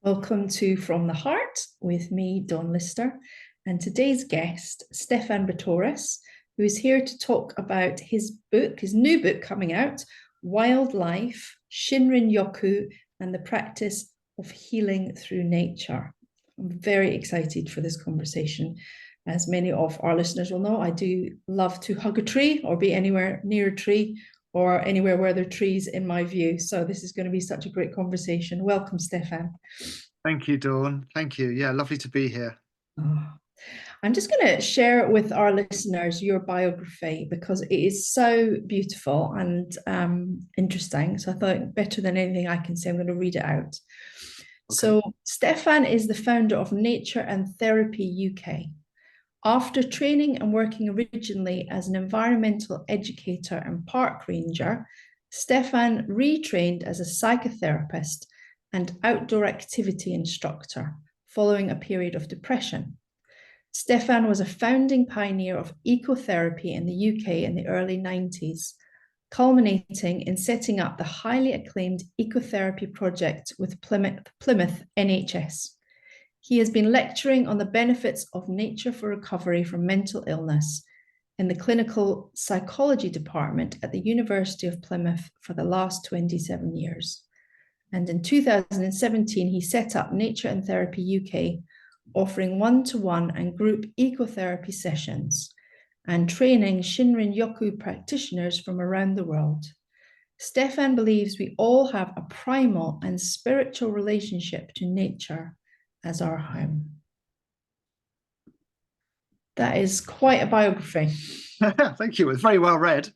Welcome to From the Heart with me, Dawn Lister, and today's guest, Stefan Batorijs, who is here to talk about his book, his new book coming out, Wildlife, Shinrin Yoku, and the Practice of Healing Through Nature. I'm very excited for this conversation. As many of our listeners will know, I do love to hug a tree or be anywhere near a tree or anywhere where there are trees in my view. So this is going to be such a great conversation. Welcome, Stefan. Thank you, Dawn. Thank you. Yeah, lovely to be here. Oh, I'm just going to share with our listeners your biography because it is so beautiful and interesting. So I thought better than anything I can say, I'm going to read it out. Okay. So Stefan is the founder of Nature and Therapy UK. After training and working originally as an environmental educator and park ranger, Stefan retrained as a psychotherapist and outdoor activity instructor following a period of depression. Stefan was a founding pioneer of ecotherapy in the UK in the early 90s, culminating in setting up the highly acclaimed Ecotherapy Project with Plymouth NHS. He has been lecturing on the benefits of nature for recovery from mental illness in the clinical psychology department at the University of Plymouth for the last 27 years. And in 2017, he set up Nature and Therapy UK, offering one-to-one and group ecotherapy sessions and training Shinrin Yoku practitioners from around the world. Stefan believes we all have a primal and spiritual relationship to nature as our home. That is quite a biography. Thank you. It's very well read.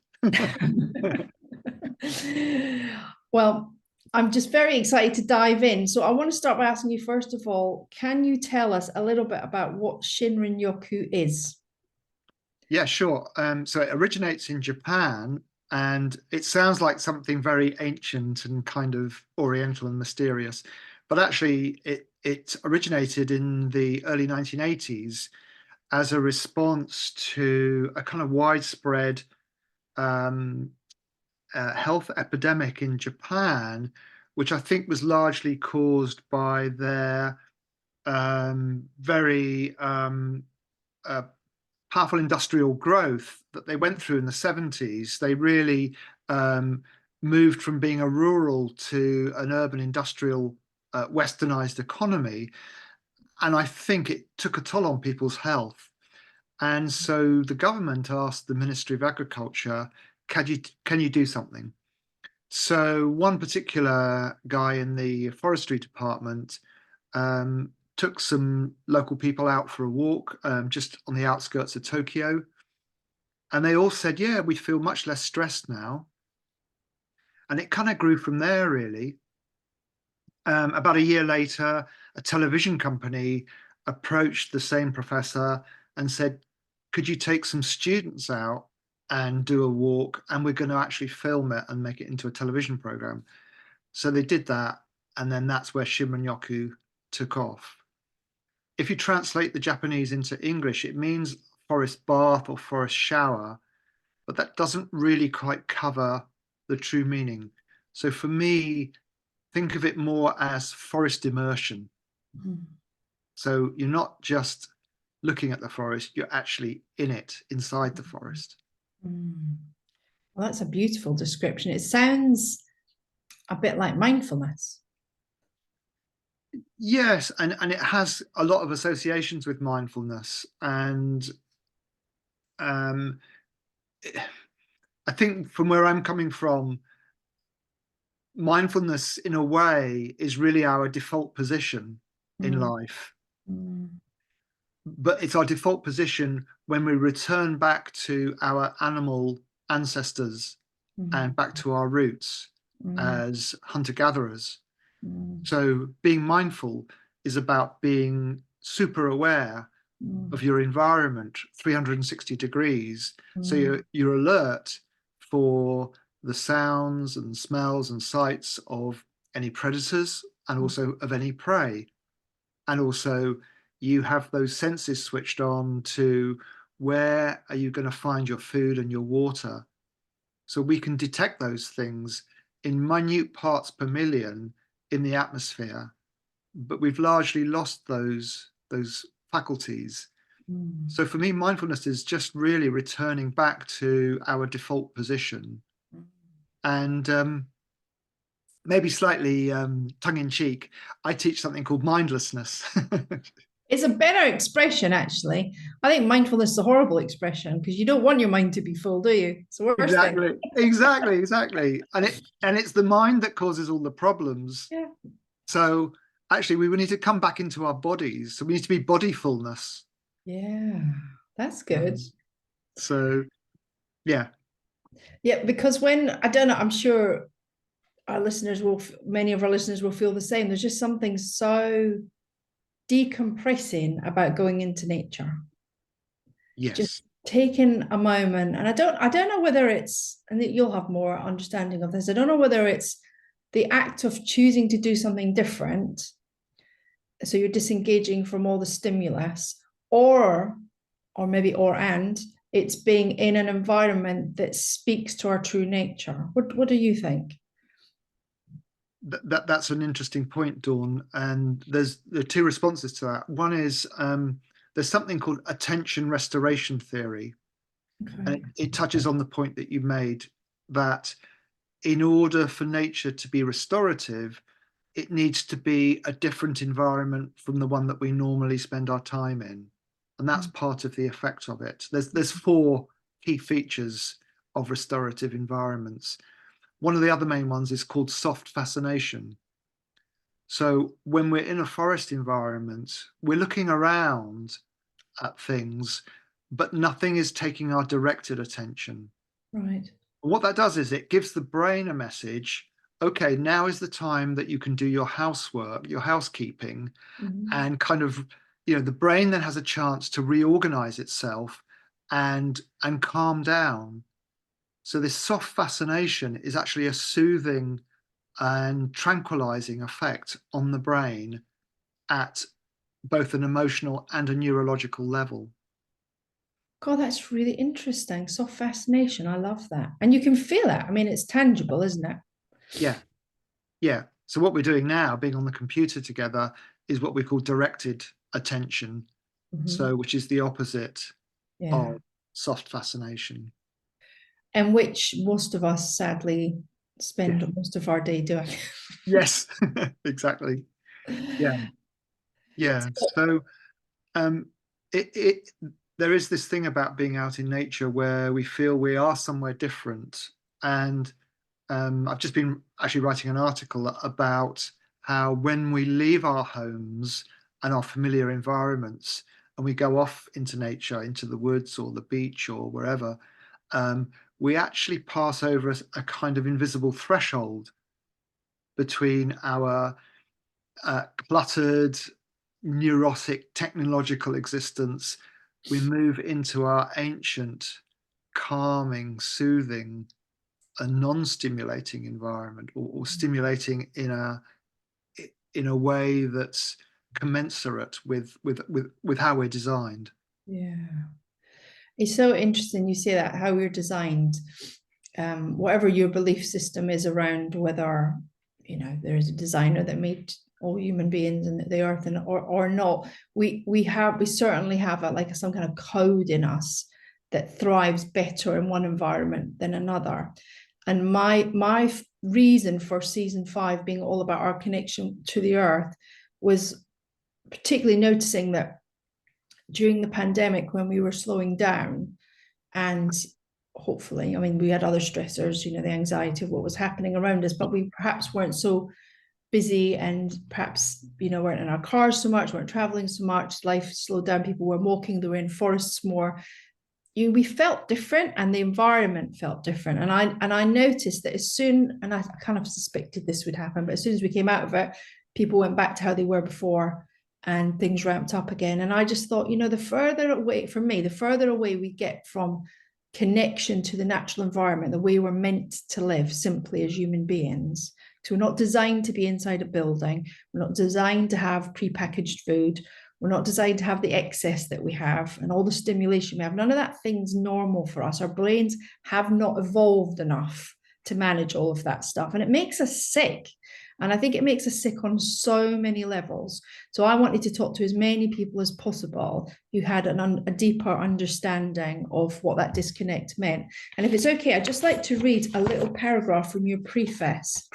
Well, I'm just very excited to dive in. So I want to start by asking you, first of all, can you tell us a little bit about what Shinrin Yoku is? Yeah, sure. So it originates in Japan, and it sounds like something very ancient and kind of oriental and mysterious, but actually it originated in the early 1980s as a response to a kind of widespread um, health epidemic in Japan, which I think was largely caused by their very uh, powerful industrial growth that they went through in the 70s. They really um, moved from being a rural to an urban industrial westernized economy. And I think it took a toll on people's health. And so the government asked the Ministry of Agriculture, can you do something? So one particular guy in the forestry department took some local people out for a walk just on the outskirts of Tokyo. And they all said, yeah, we feel much less stressed now. And it kind of grew from there, really. About a year later, a television company approached the same professor and said, could you take some students out and do a walk? And we're going to actually film it and make it into a television program. So they did that. And then that's where Shinrin Yoku took off. If you translate the Japanese into English, it means forest bath or forest shower, but that doesn't really quite cover the true meaning. So for me, think of it more as forest immersion. Mm. So you're not just looking at the forest, you're actually in it, inside the forest. Mm. Well, that's a beautiful description. It sounds a bit like mindfulness. Yes, and it has a lot of associations with mindfulness. And um, I think from where I'm coming from, mindfulness in a way is really our default position in Mm. life, Mm. but it's our default position when we return back to our animal ancestors Mm. and back to our roots Mm. as hunter-gatherers. Mm. So being mindful is about being super aware of Mm. your environment 360 degrees. So Mm. you're alert for the sounds and smells and sights of any predators and Mm. also of any prey. And also you have those senses switched on to where are you going to find your food and your water. So we can detect those things in minute parts per million in the atmosphere. but we've largely lost those faculties. So for me, mindfulness is just really returning back to our default position, and maybe slightly tongue in cheek, I teach something called mindlessness. It's a better expression, actually. I think mindfulness is a horrible expression because you don't want your mind to be full, do you? It's the worst thing. Exactly. And it's the mind that causes all the problems. Yeah. So actually, we need to come back into our bodies. So we need to be bodyfulness. Yeah, that's good. So yeah. Yeah, because when, I don't know, I'm sure many of our listeners will feel the same. There's just something so decompressing about going into nature. Yes. Just taking a moment, and I don't know whether it's, and you'll have more understanding of this, I don't know whether it's the act of choosing to do something different, so you're disengaging from all the stimulus, or maybe and it's being in an environment that speaks to our true nature. What do you think? That's an interesting point, Dawn. And there are two responses to that. One is there's something called attention restoration theory, Okay. and it touches on the point that you made, that in order for nature to be restorative, it needs to be a different environment from the one that we normally spend our time in, and that's part of the effect of it. There's four key features of restorative environments. One of the other main ones is called soft fascination. So when we're in a forest environment, we're looking around at things, but nothing is taking our directed attention. Right. What that does is it gives the brain a message. Okay, now is the time that you can do your housework, your housekeeping, and kind of, the brain then has a chance to reorganize itself and calm down. So this soft fascination is actually a soothing and tranquilizing effect on the brain at both an emotional and a neurological level. God, that's really interesting. Soft fascination. I love that. And you can feel it. I mean, it's tangible, isn't it? Yeah, yeah. So what we're doing now, being on the computer together, is what we call directed attention. So, which is the opposite Yeah. of soft fascination. And which most of us sadly Yeah. spend most of our day doing. Yes, exactly. Yeah, yeah. So, um, it there is this thing about being out in nature where we feel we are somewhere different, and I've just been actually writing an article about how when we leave our homes and our familiar environments and we go off into nature, into the woods or the beach or wherever, um, we actually pass over a kind of invisible threshold between our cluttered, neurotic, technological existence. We move into our ancient, calming, soothing, a non-stimulating environment, or stimulating in a way that's commensurate with how we're designed. Yeah. It's so interesting you say that, how we're designed. Whatever your belief system is around whether, there's a designer that made all human beings and the earth, and or not, we certainly have some kind of code in us that thrives better in one environment than another. And my reason for season 5 being all about our connection to the earth was particularly noticing that during the pandemic, when we were slowing down, and hopefully, I mean, we had other stressors, the anxiety of what was happening around us, but we perhaps weren't so busy, and perhaps, weren't in our cars so much, weren't traveling so much, life slowed down, people were walking, they were in forests more. We felt different, and the environment felt different. And I noticed that as soon, and I kind of suspected this would happen, but as soon as we came out of it, people went back to how they were before, and things ramped up again. And I just thought, the further away, for me, the further away we get from connection to the natural environment, the way we're meant to live simply as human beings. So we're not designed to be inside a building. We're not designed to have prepackaged food. We're not designed to have the excess that we have and all the stimulation we have. None of that thing's normal for us. Our brains have not evolved enough to manage all of that stuff. And it makes us sick. And I think it makes us sick on so many levels. So I wanted to talk to as many people as possible who had a deeper understanding of what that disconnect meant. And if it's okay, I'd just like to read a little paragraph from your preface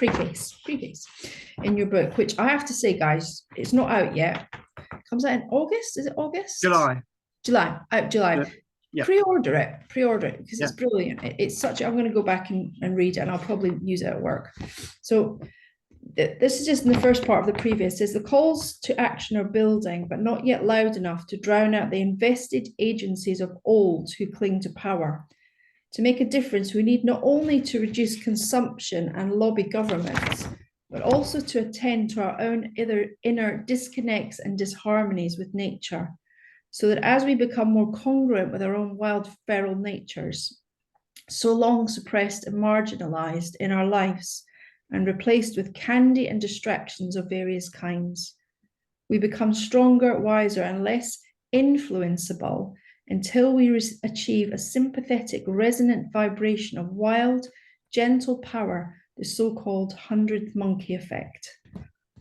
in your book, which I have to say, guys, it's not out yet. It comes out in August. Is it August? July. July. Yeah. Pre-order it because Yeah. it's brilliant. It's such, I'm going to go back and read it, and I'll probably use it at work. So this is just in the first part of the preface. Says the calls to action are building, but not yet loud enough to drown out the invested agencies of old who cling to power. To make a difference, we need not only to reduce consumption and lobby governments, but also to attend to our own inner disconnects and disharmonies with nature, so that as we become more congruent with our own wild feral natures, so long suppressed and marginalized in our lives and replaced with candy and distractions of various kinds, we become stronger, wiser, and less influenceable until we achieve a sympathetic, resonant vibration of wild, gentle power, the so-called 100th monkey effect.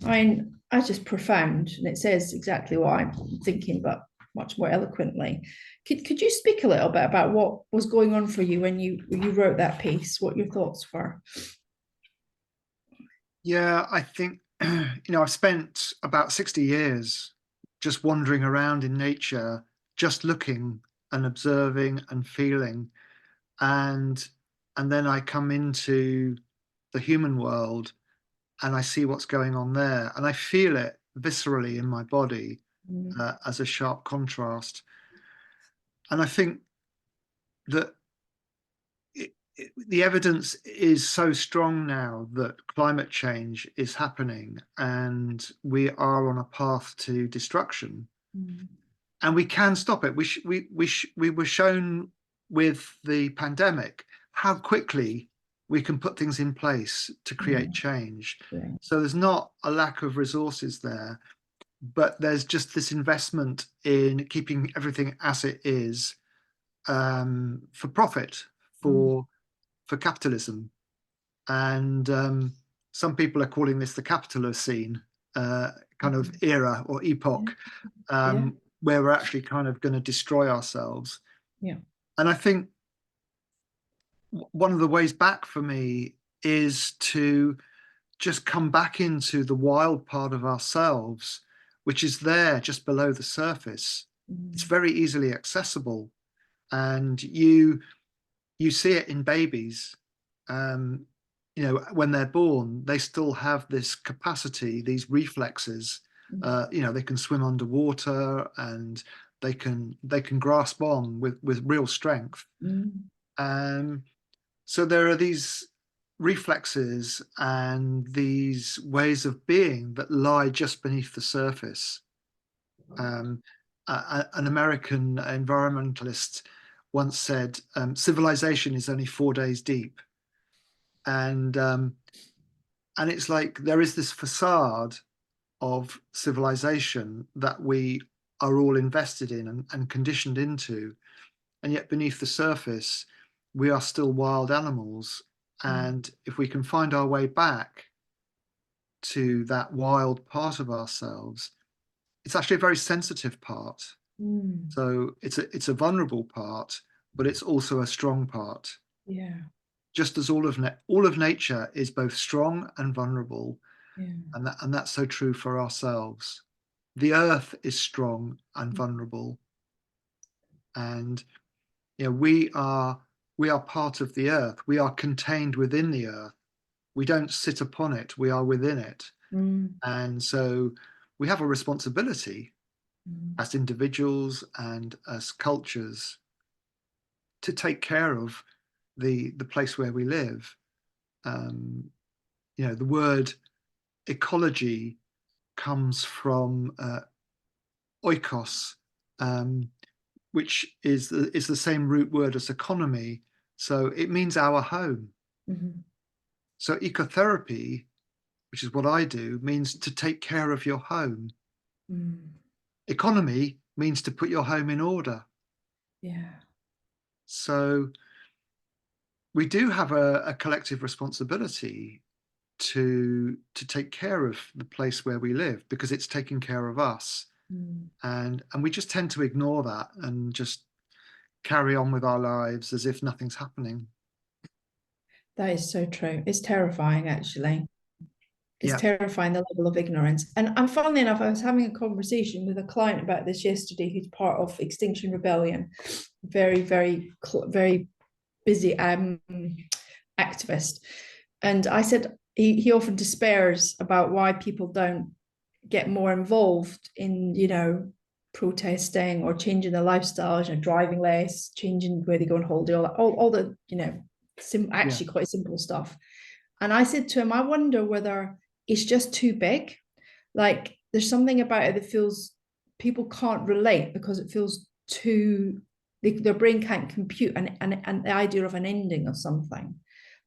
I mean, that's just profound, and it says exactly what I'm thinking, but much more eloquently. Could you speak a little bit about what was going on for you when you wrote that piece, what your thoughts were? Yeah, I think, I've spent about 60 years just wandering around in nature, just looking and observing and feeling. And then I come into the human world and I see what's going on there, and I feel it viscerally in my body as a sharp contrast. And I think that the evidence is so strong now that climate change is happening and we are on a path to destruction, and we can stop it. We were shown with the pandemic how quickly we can put things in place to create change. So there's not a lack of resources there, but there's just this investment in keeping everything as it is, for profit, for capitalism. And some people are calling this the Capitalocene kind of era or epoch, where we're actually kind of going to destroy ourselves. Yeah. And I think one of the ways back for me is to just come back into the wild part of ourselves, which is there just below the surface. It's very easily accessible, and you see it in babies. When they're born, they still have this capacity, these reflexes. They can swim underwater, and they can grasp on with real strength. So there are these reflexes and these ways of being that lie just beneath the surface. An American environmentalist once said, civilization is only 4 days deep. And it's like there is this facade of civilization that we are all invested in and conditioned into, and yet beneath the surface we are still wild animals. And if we can find our way back to that wild part of ourselves, it's actually a very sensitive part. So it's a vulnerable part, but it's also a strong part. Yeah. Just as all of nature is both strong and vulnerable, and that's so true for ourselves. The earth is strong and vulnerable, and we are part of the earth. We are contained within the earth. We don't sit upon it. We are within it, and so we have a responsibility as individuals and as cultures to take care of the place where we live. The word ecology comes from oikos, which is the same root word as economy. So it means our home. So ecotherapy, which is what I do, means to take care of your home. Economy means to put your home in order. So we do have a collective responsibility to take care of the place where we live because it's taking care of us. Mm. And we just tend to ignore that and just carry on with our lives as if nothing's happening. That is so true. It's terrifying, actually. It's Yeah, terrifying, the level of ignorance. And funnily enough, I was having a conversation with a client about this yesterday who's part of Extinction Rebellion. Very, very, very busy activist. And I said he often despairs about why people don't get more involved in, protesting or changing their lifestyles, driving less, changing where they go on holiday, all the, yeah, actually quite simple stuff. And I said to him, I wonder whether it's just too big. Like there's something about it that feels people can't relate because it feels too, their brain can't compute and the idea of an ending of something,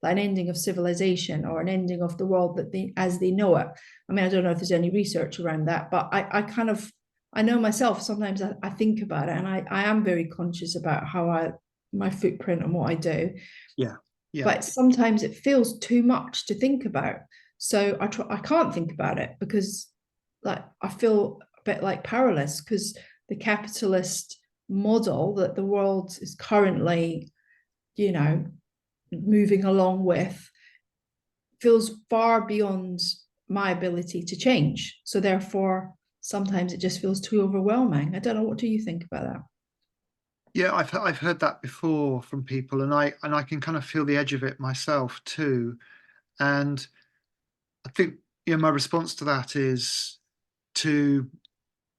like an ending of civilization or an ending of the world that they as they know it. I mean, I don't know if there's any research around that, but I kind of, I know myself, sometimes I think about it and I am very conscious about my footprint and what I do, yeah, yeah, but sometimes it feels too much to think about. So I can't think about it because like I feel a bit like powerless because the capitalist model that the world is currently, you know, moving along with feels far beyond my ability to change. So therefore, sometimes it just feels too overwhelming. I don't know. What do you think about that? yeah. I've heard that before from people, and I can kind of feel the edge of it myself too. And I think my response to that is to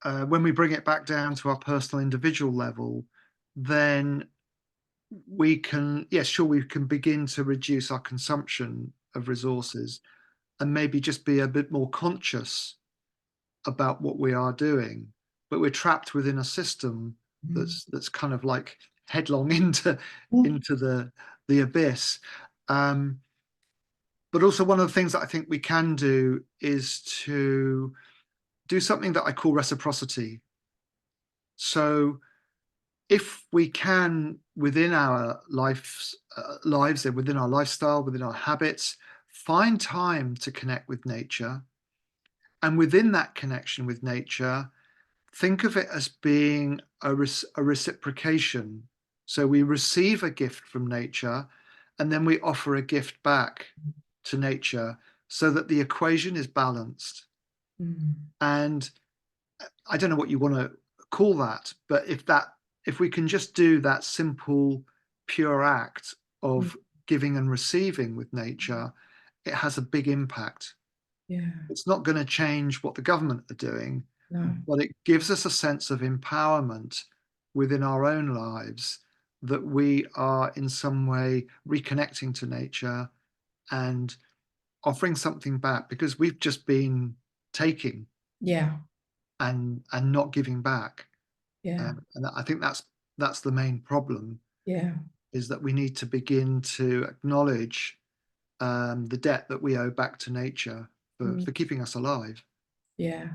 when we bring it back down to our personal individual level, then we can, yes, sure, we can begin to reduce our consumption of resources and maybe just be a bit more conscious about what we are doing. But we're trapped within a system that's kind of like headlong into the abyss. Um, but also one of the things that I think we can do is to do something that I call reciprocity. So if we can, within our lives and within our lifestyle, within our habits, find time to connect with nature, and within that connection with nature, think of it as being a reciprocation. So we receive a gift from nature, and then we offer a gift back to nature so that the equation is balanced. Mm. And I don't know what you want to call that, but if we can just do that simple, pure act Mm. of giving and receiving with nature, it has a big impact. Yeah. It's not going to change what the government are doing, No. but it gives us a sense of empowerment within our own lives that we are in some way reconnecting to nature and offering something back because we've just been taking Yeah. and not giving back. Yeah. And I think that's the main problem Yeah. is that we need to begin to acknowledge the debt that we owe back to nature Mm. for keeping us alive. Yeah.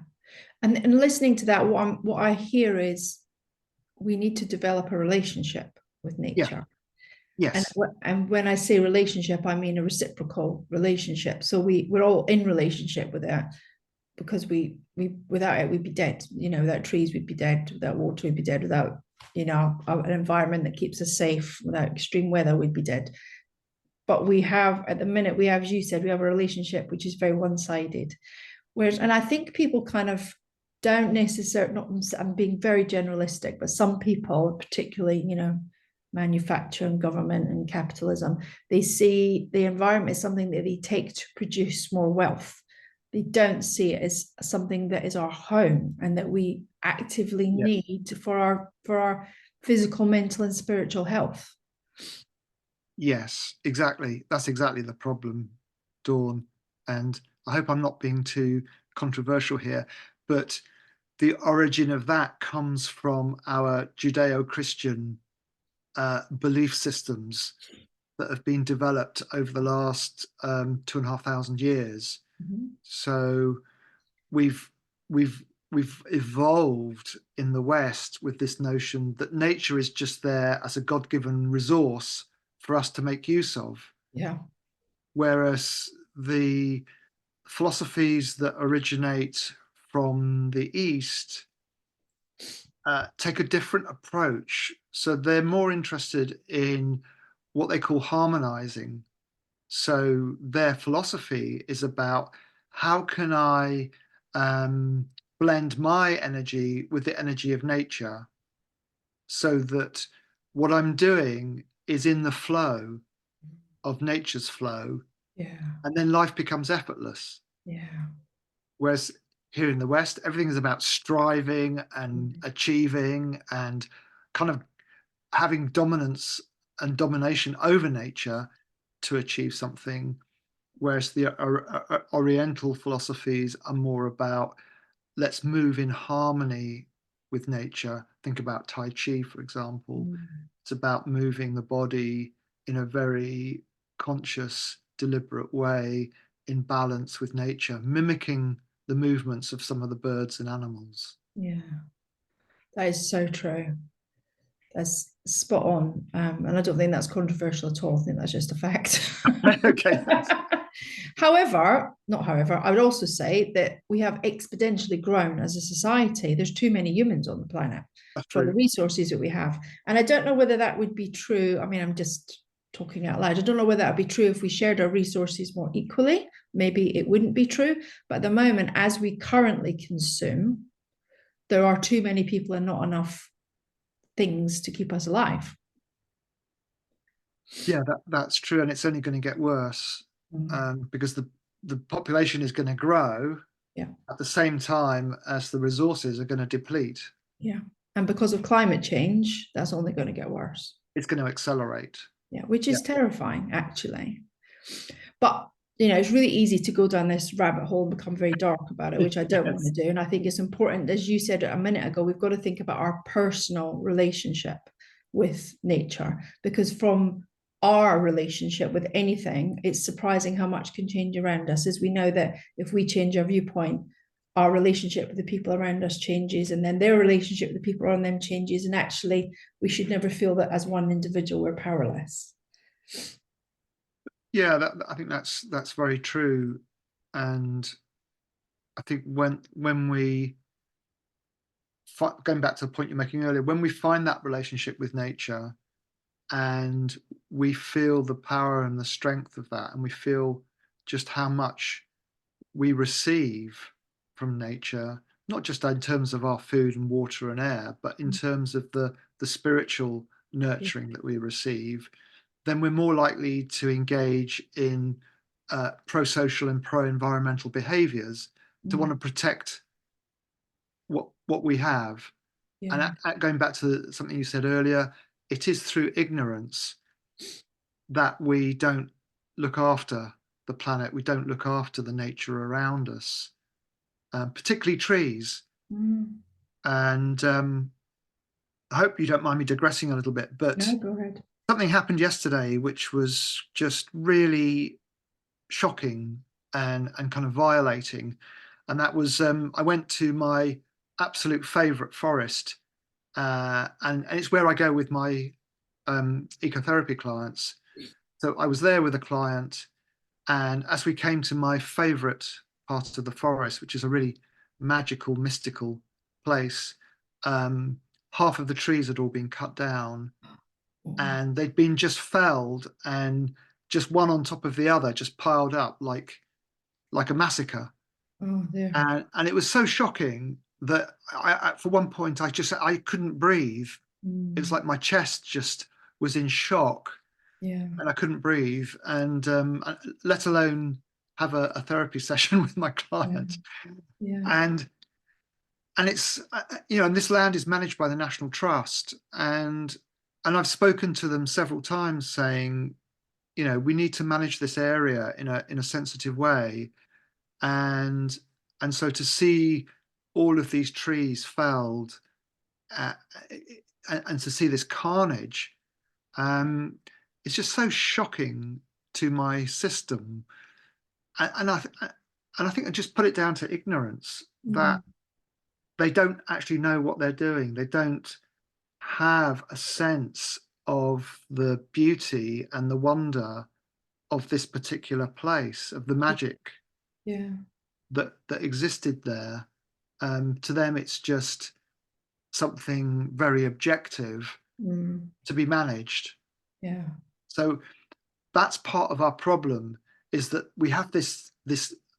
And listening to that, what I hear is we need to develop a relationship with Yeah. nature. And Yes. and when I say relationship, I mean a reciprocal relationship. So we're all in relationship with it because we without it we'd be dead. Without trees we'd be dead. Without water we'd be dead. Without an environment that keeps us safe. Without extreme weather we'd be dead. But we have at the minute we have, as you said, we have a relationship which is very one-sided. Whereas, and I think people kind of don't necessarily, not, I'm being very generalistic, but some people, particularly, manufacture and government and capitalism, they see the environment as something that they take to produce more wealth. They don't see it as something that is our home and that we actively Yeah. need for our physical, mental, and spiritual health. Yes, exactly. That's exactly the problem, Dawn. And I hope I'm not being too controversial here, but the origin of that comes from our Judeo-Christian belief systems that have been developed over the last 2,500 years. Mm-hmm. So we've we've we've evolved in the West with this notion that nature is just there as a God-given resource for us to make use of. Yeah. Whereas the philosophies that originate from the East take a different approach. So they're more interested in what they call harmonizing. So their philosophy is about how can I blend my energy with the energy of nature so that what I'm doing is in the flow of nature's flow, Yeah. and then life becomes effortless. Yeah. Whereas here in the West, everything is about striving and achieving and kind of having dominance and domination over nature to achieve something. Whereas the Oriental philosophies are more about let's move in harmony with nature. Think about Tai Chi, for example. Mm. It's about moving the body in a very conscious, deliberate way in balance with nature, mimicking the movements of some of the birds and animals. Yeah. That is so true. That's spot on. And I don't think that's controversial at all. I think that's just a fact. Okay, thanks. However, I would also say that we have exponentially grown as a society. There's too many humans on the planet That's for the true. resources that we have. And I don't know whether that would be true. I mean, I'm just talking out loud. I don't know whether that would be true if we shared our resources more equally. Maybe it wouldn't be true. But at the moment, as we currently consume, there are too many people and not enough things to keep us alive. Yeah, that's true, and it's only going to get worse because the population is going to grow Yeah. at the same time as the resources are going to deplete. Yeah. And because of climate change, that's only going to get worse. It's going to accelerate. Yeah, which Yeah. is terrifying, actually. But it's really easy to go down this rabbit hole and become very dark about it, which I don't want to do. And I think it's important, as you said a minute ago, we've got to think about our personal relationship with nature, because from our relationship with anything, it's surprising how much can change around us, as we know that if we change our viewpoint, our relationship with the people around us changes, and then their relationship with the people around them changes. And actually, we should never feel that as one individual we're powerless. Yeah, I think that's very true, and I think when we going back to the point you're making earlier, when we find that relationship with nature and we feel the power and the strength of that, and we feel just how much we receive from nature, not just in terms of our food and water and air, but in terms of the spiritual nurturing that we receive, then we're more likely to engage in pro-social and pro-environmental behaviors to want to protect what we have. Yeah. And going back to something you said earlier, it is through ignorance that we don't look after the planet, we don't look after the nature around us, particularly trees. Mm. And I hope you don't mind me digressing a little bit, but No, go ahead. something happened yesterday which was just really shocking and kind of violating. And that was I went to my absolute favorite forest, and it's where I go with my ecotherapy clients. So I was there with a client, and as we came to my favorite part of the forest, which is a really magical, mystical place, um, half of the trees had all been cut down Oh, and they'd been just felled and just one on top of the other, just piled up like a massacre. oh, there. And it was so shocking that for one point, I couldn't breathe. It was Mm. like my chest just was in shock Yeah. and I couldn't breathe, and let alone have a therapy session with my Yeah. client. Yeah. And it's and this land is managed by the National Trust, and I've spoken to them several times saying, we need to manage this area in a sensitive way, and so to see all of these trees felled, uh, and to see this carnage, um, it's just so shocking to my system, and I think I just put it down to ignorance that Mm. they don't actually know what they're doing. They don't have a sense of the beauty and the wonder of this particular place, of the magic Yeah. that existed there. To them, it's just something very objective Mm. to be managed. Yeah. So that's part of our problem, is that we have this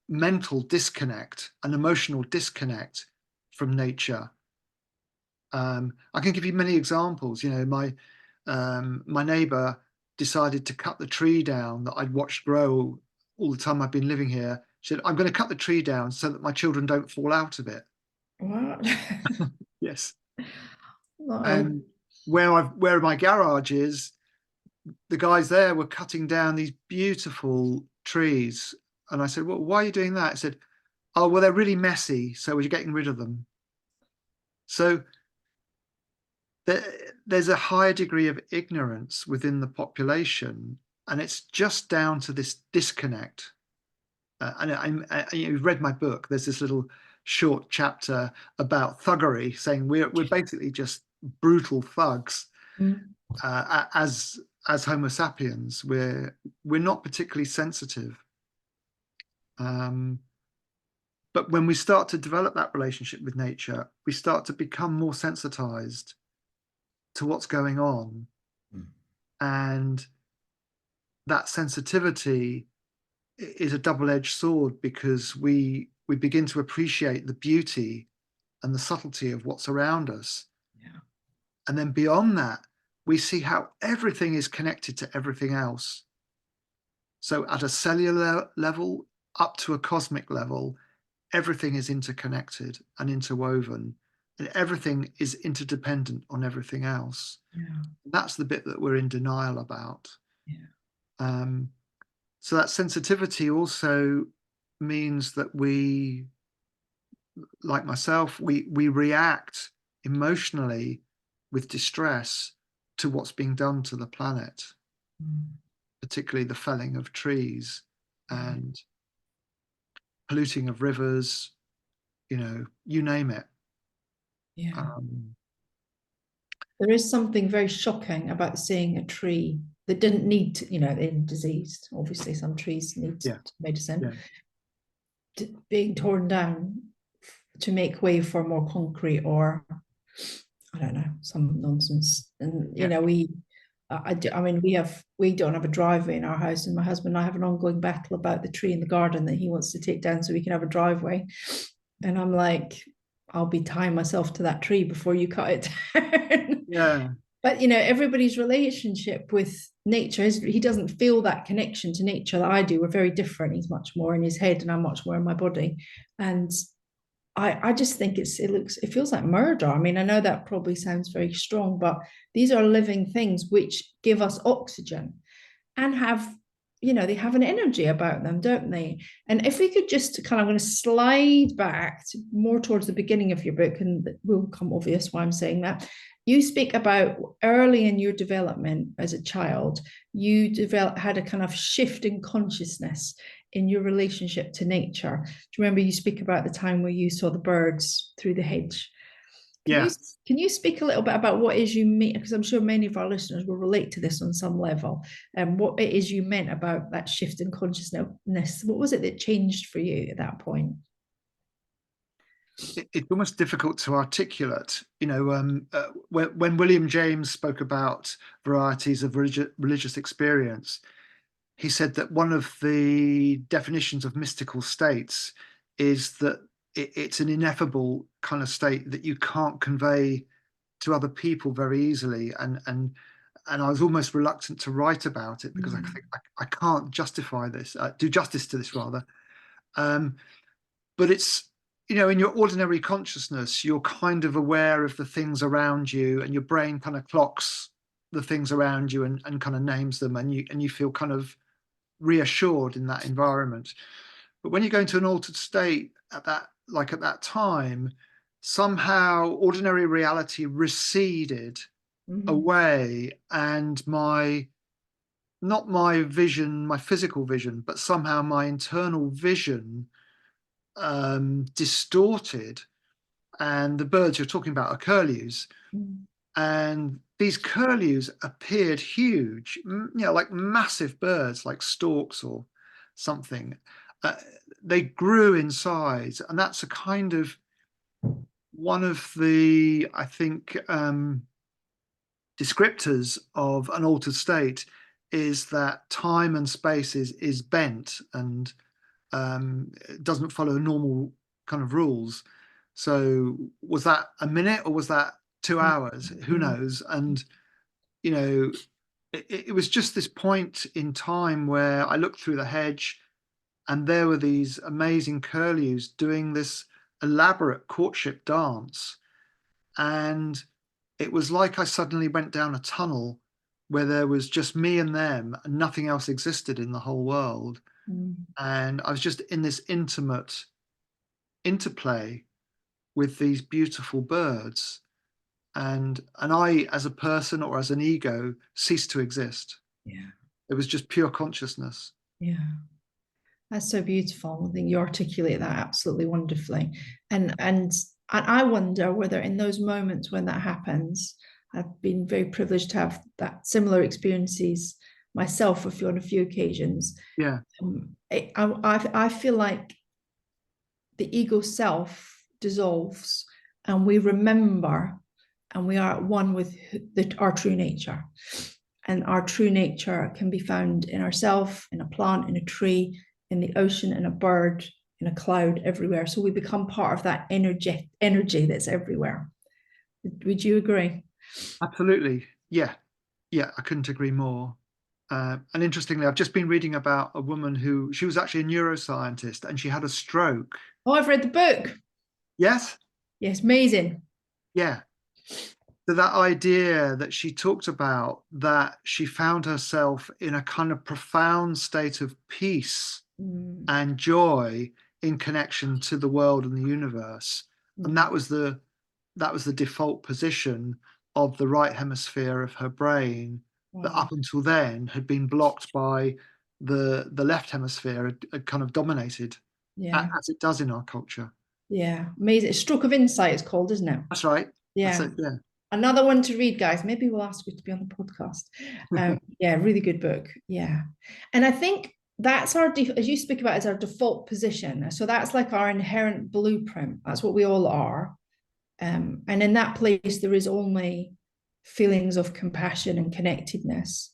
mental disconnect, an emotional disconnect from nature. I can give you many examples. My neighbor decided to cut the tree down that I'd watched grow all the time I've been living here. She said, "I'm going to cut the tree down so that my children don't fall out of it." What? Yes. No. And where my garage is, the guys there were cutting down these beautiful trees. And I said, "Well, why are you doing that?" I said, "Oh, well, they're really messy, so we're getting rid of them." So there's a higher degree of ignorance within the population, and it's just down to this disconnect. You've read my book. There's this little short chapter about thuggery, saying we're basically just brutal thugs Mm. as Homo sapiens. We're not particularly sensitive. But when we start to develop that relationship with nature, we start to become more sensitized to what's going on. Mm. And that sensitivity is a double-edged sword, because we begin to appreciate the beauty and the subtlety of what's around us. Yeah. And then beyond that, we see how everything is connected to everything else. So at a cellular level, up to a cosmic level, everything is interconnected and interwoven, and everything is interdependent on everything else. Yeah. That's the bit that we're in denial about. Yeah. Um, so that sensitivity also means that we, like myself, we react emotionally with distress to what's being done to the planet, Mm. particularly the felling of trees Yeah. and polluting of rivers, you name it. Yeah. Um, There is something very shocking about seeing a tree that didn't need to, they're diseased. Obviously, some trees need yeah, medicine, yeah, being torn down to make way for more concrete or, I don't know, some nonsense. And, yeah, I mean, we don't have a driveway in our house, and my husband and I have an ongoing battle about the tree in the garden that he wants to take down so we can have a driveway. And I'm like, I'll be tying myself to that tree before you cut it down. yeah, But everybody's relationship with nature is, he doesn't feel that connection to nature that I do. We're very different. He's much more in his head and I'm much more in my body. And I just think it feels like murder. I mean, I know that probably sounds very strong, but these are living things which give us oxygen and have, they have an energy about them, don't they? And if we could just kind of, I'm going to slide back to more towards the beginning of your book, and it will become obvious why I'm saying that. You speak about early in your development as a child, you had a kind of shift in consciousness in your relationship to nature. Do you remember you speak about the time where you saw the birds through the hedge? Can you yeah. can you speak a little bit about what is you mean? Because I'm sure many of our listeners will relate to this on some level. And what it is you meant about that shift in consciousness. What was it that changed for you at that point? It's almost difficult to articulate. When William James spoke about varieties of religious experience, he said that one of the definitions of mystical states is that it's an ineffable kind of state that you can't convey to other people very easily. And I was almost reluctant to write about it, because I think I can't justify this, do justice to this rather. But it's, in your ordinary consciousness, you're kind of aware of the things around you, and your brain kind of clocks the things around you and kind of names them, and you feel kind of reassured in that environment. But when you go into an altered state at that time, somehow ordinary reality receded Mm-hmm. away, and not my vision, my physical vision, but somehow my internal vision distorted. And the birds you're talking about are curlews. and these curlews appeared huge, like massive birds, like storks or something. Uh, they grew in size, and that's a kind of one of the, I think, descriptors of an altered state is that time and space is bent and it doesn't follow normal kind of rules. So was that a minute or was that 2 hours? Who Mm. knows? And you know, it was just this point in time where I looked through the hedge and there were these amazing curlews doing this elaborate courtship dance. And it was like I suddenly went down a tunnel where there was just me and them and nothing else existed in the whole world. Mm. And I was just in this intimate interplay with these beautiful birds. And I, as a person or as an ego, ceased to exist. Yeah. It was just pure consciousness. Yeah. That's so beautiful. I think you articulate that absolutely wonderfully. And I wonder whether in those moments when that happens, I've been very privileged to have that similar experiences myself on a few occasions. Yeah, I feel like the ego self dissolves and we remember and we are at one with our true nature. And our true nature can be found in ourself, in a plant, in a tree, in the ocean, in a bird, in a cloud, everywhere. So we become part of that energy that's everywhere. Would you agree? absolutely. Yeah, yeah, I couldn't agree more. And interestingly, I've just been reading about a woman who she was actually a neuroscientist and she had a stroke. Oh, I've read the book. Yes? Yes, amazing. Yeah. So that idea that she talked about, that she found herself in a kind of profound state of peace Mm, and joy in connection to the world and the universe. And mm, that was the default position of the right hemisphere of her brain that wow. up until then had been blocked by the left hemisphere had kind of dominated Yeah, as it does in our culture. yeah, amazing. Stroke of Insight it's called, isn't it? That's right. That's Yeah. it. Yeah. Another one to read, guys. Maybe we'll ask you to be on the podcast. Yeah, really good book. Yeah. And I think that's as you speak about, is our default position. So that's like our inherent blueprint. That's what we all are. And in that place, there is only feelings of compassion and connectedness.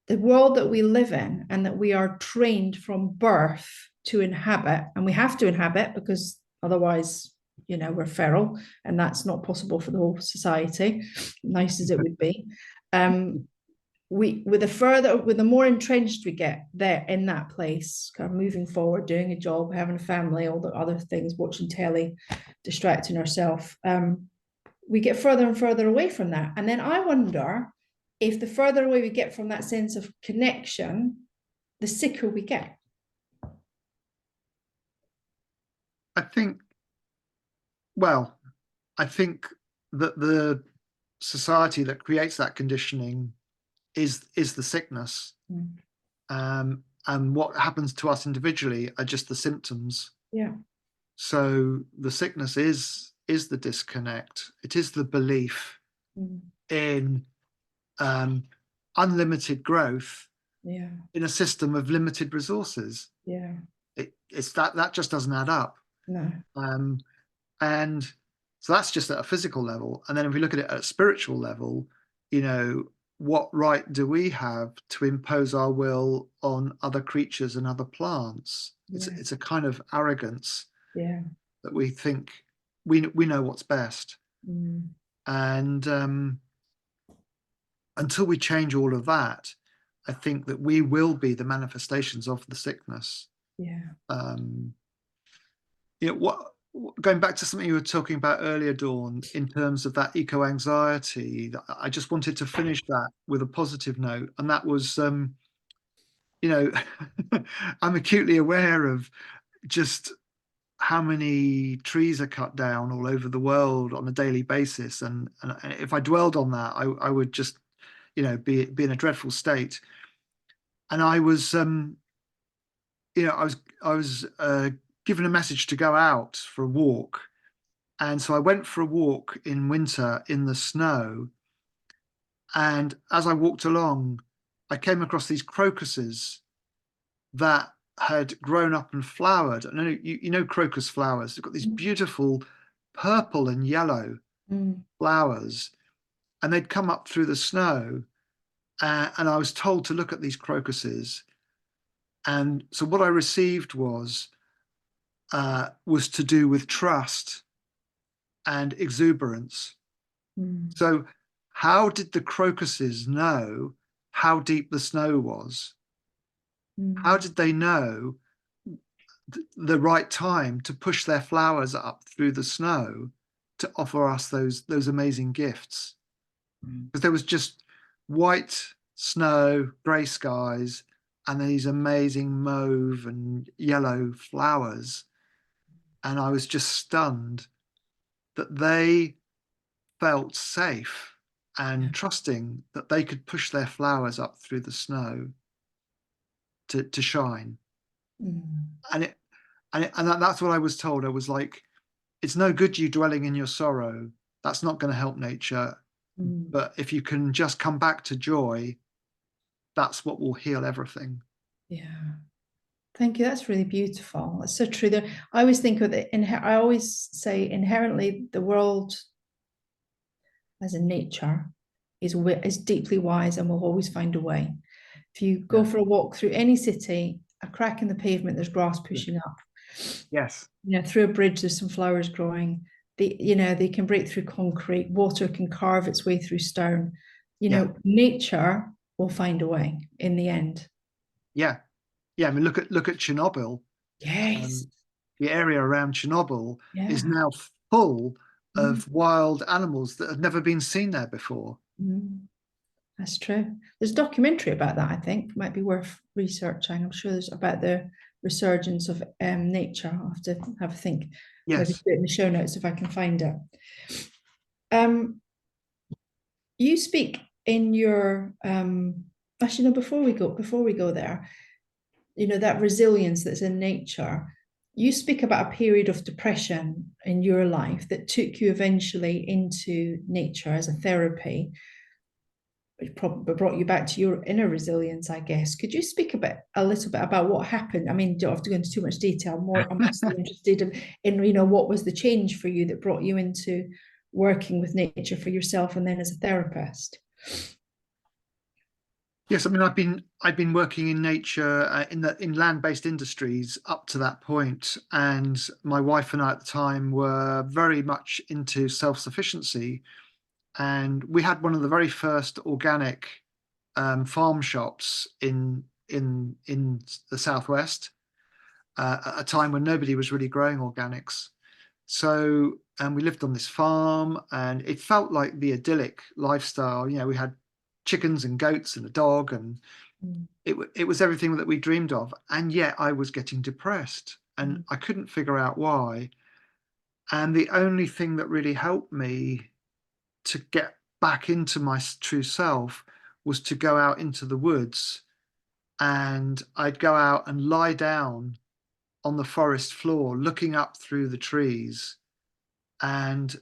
The world that we live in and that we are trained from birth to inhabit, and we have to inhabit because otherwise, we're feral, and that's not possible for the whole society, nice as it would be. With the more entrenched we get there in that place, kind of moving forward, doing a job, having a family, all the other things, watching telly, distracting ourselves, we get further and further away from that. And then I wonder if the further away we get from that sense of connection, the sicker we get. I think, well, I think that the society that creates that conditioning is the sickness. Mm. And what happens to us individually are just the symptoms. Yeah. So the sickness is the disconnect. It is the belief Mm. in unlimited growth Yeah. in a system of limited resources. Yeah. It's that just doesn't add up. No. Um, and so that's just at a physical level. And then if we look at it at a spiritual level, what right do we have to impose our will on other creatures and other plants? Yeah. It's a kind of arrogance Yeah. that we think we know what's best. Mm. And until we change all of that, I think that we will be the manifestations of the sickness. Yeah. Um, what going back to something you were talking about earlier, Dawn, in terms of that eco anxiety, I just wanted to finish that with a positive note, and that was, you know, I'm acutely aware of just how many trees are cut down all over the world on a daily basis, and if I dwelled on that, I would just, be in a dreadful state. And I was, I was given a message to go out for a walk, And so I went for a walk in winter in the snow. And as I walked along, I came across these crocuses that had grown up and flowered. And you know crocus flowers. They've got these beautiful purple and yellow Mm. flowers, and they'd come up through the snow. And I was told to look at these crocuses. And so what I received was to do with trust and exuberance. Mm. So how did the crocuses know how deep the snow was? How Mm. did they know the right time to push their flowers up through the snow to offer us those amazing gifts? Mm. Because there was just white snow, grey skies, and these amazing mauve and yellow flowers. And I was just stunned that they felt safe Yeah. and trusting that they could push their flowers up through the snow to shine. Mm. And that's what I was told. I was like, it's no good you dwelling in your sorrow. That's not going to help nature. Mm. But if you can just come back to joy, that's what will heal everything. Yeah. Thank you. That's really beautiful. That's so true. There, I always think of it. I always say inherently the world as in nature is deeply wise and will always find a way. If you go Yeah. for a walk through any city, a crack in the pavement, there's grass pushing up. Yes. Through a bridge, there's some flowers growing. They can break through concrete. Water can carve its way through stone. Yeah. Nature will find a way in the end. Yeah. Yeah. I mean, look at Chernobyl. Yes. Um, the area around Chernobyl is Yeah. now full Mm. of wild animals that have never been seen there before. Mm. That's true. There's a documentary about that, I think. Might be worth researching. I'm sure there's about the resurgence of nature. I'll have to have a think. Maybe Yes. put it in the show notes if I can find it. Um, you speak in your actually no, before we go there, that resilience that's in nature. You speak about a period of depression in your life that took you eventually into nature as a therapy, which probably brought you back to your inner resilience, I guess. Could you speak a little bit about what happened? I mean, you don't have to go into too much detail. I'm mostly interested in what was the change for you that brought you into working with nature for yourself and then as a therapist. Yes, I mean I've been working in nature in land-based industries up to that point, and my wife and I at the time were very much into self-sufficiency, and we had one of the very first organic farm shops in the southwest at a time when nobody was really growing organics. So, and we lived on this farm, and it felt like the idyllic lifestyle. We had chickens and goats and a dog, and Mm. it was everything that we dreamed of. And yet I was getting depressed, and Mm. I couldn't figure out why. And the only thing that really helped me to get back into my true self was to go out into the woods, and I'd go out and lie down on the forest floor, looking up through the trees and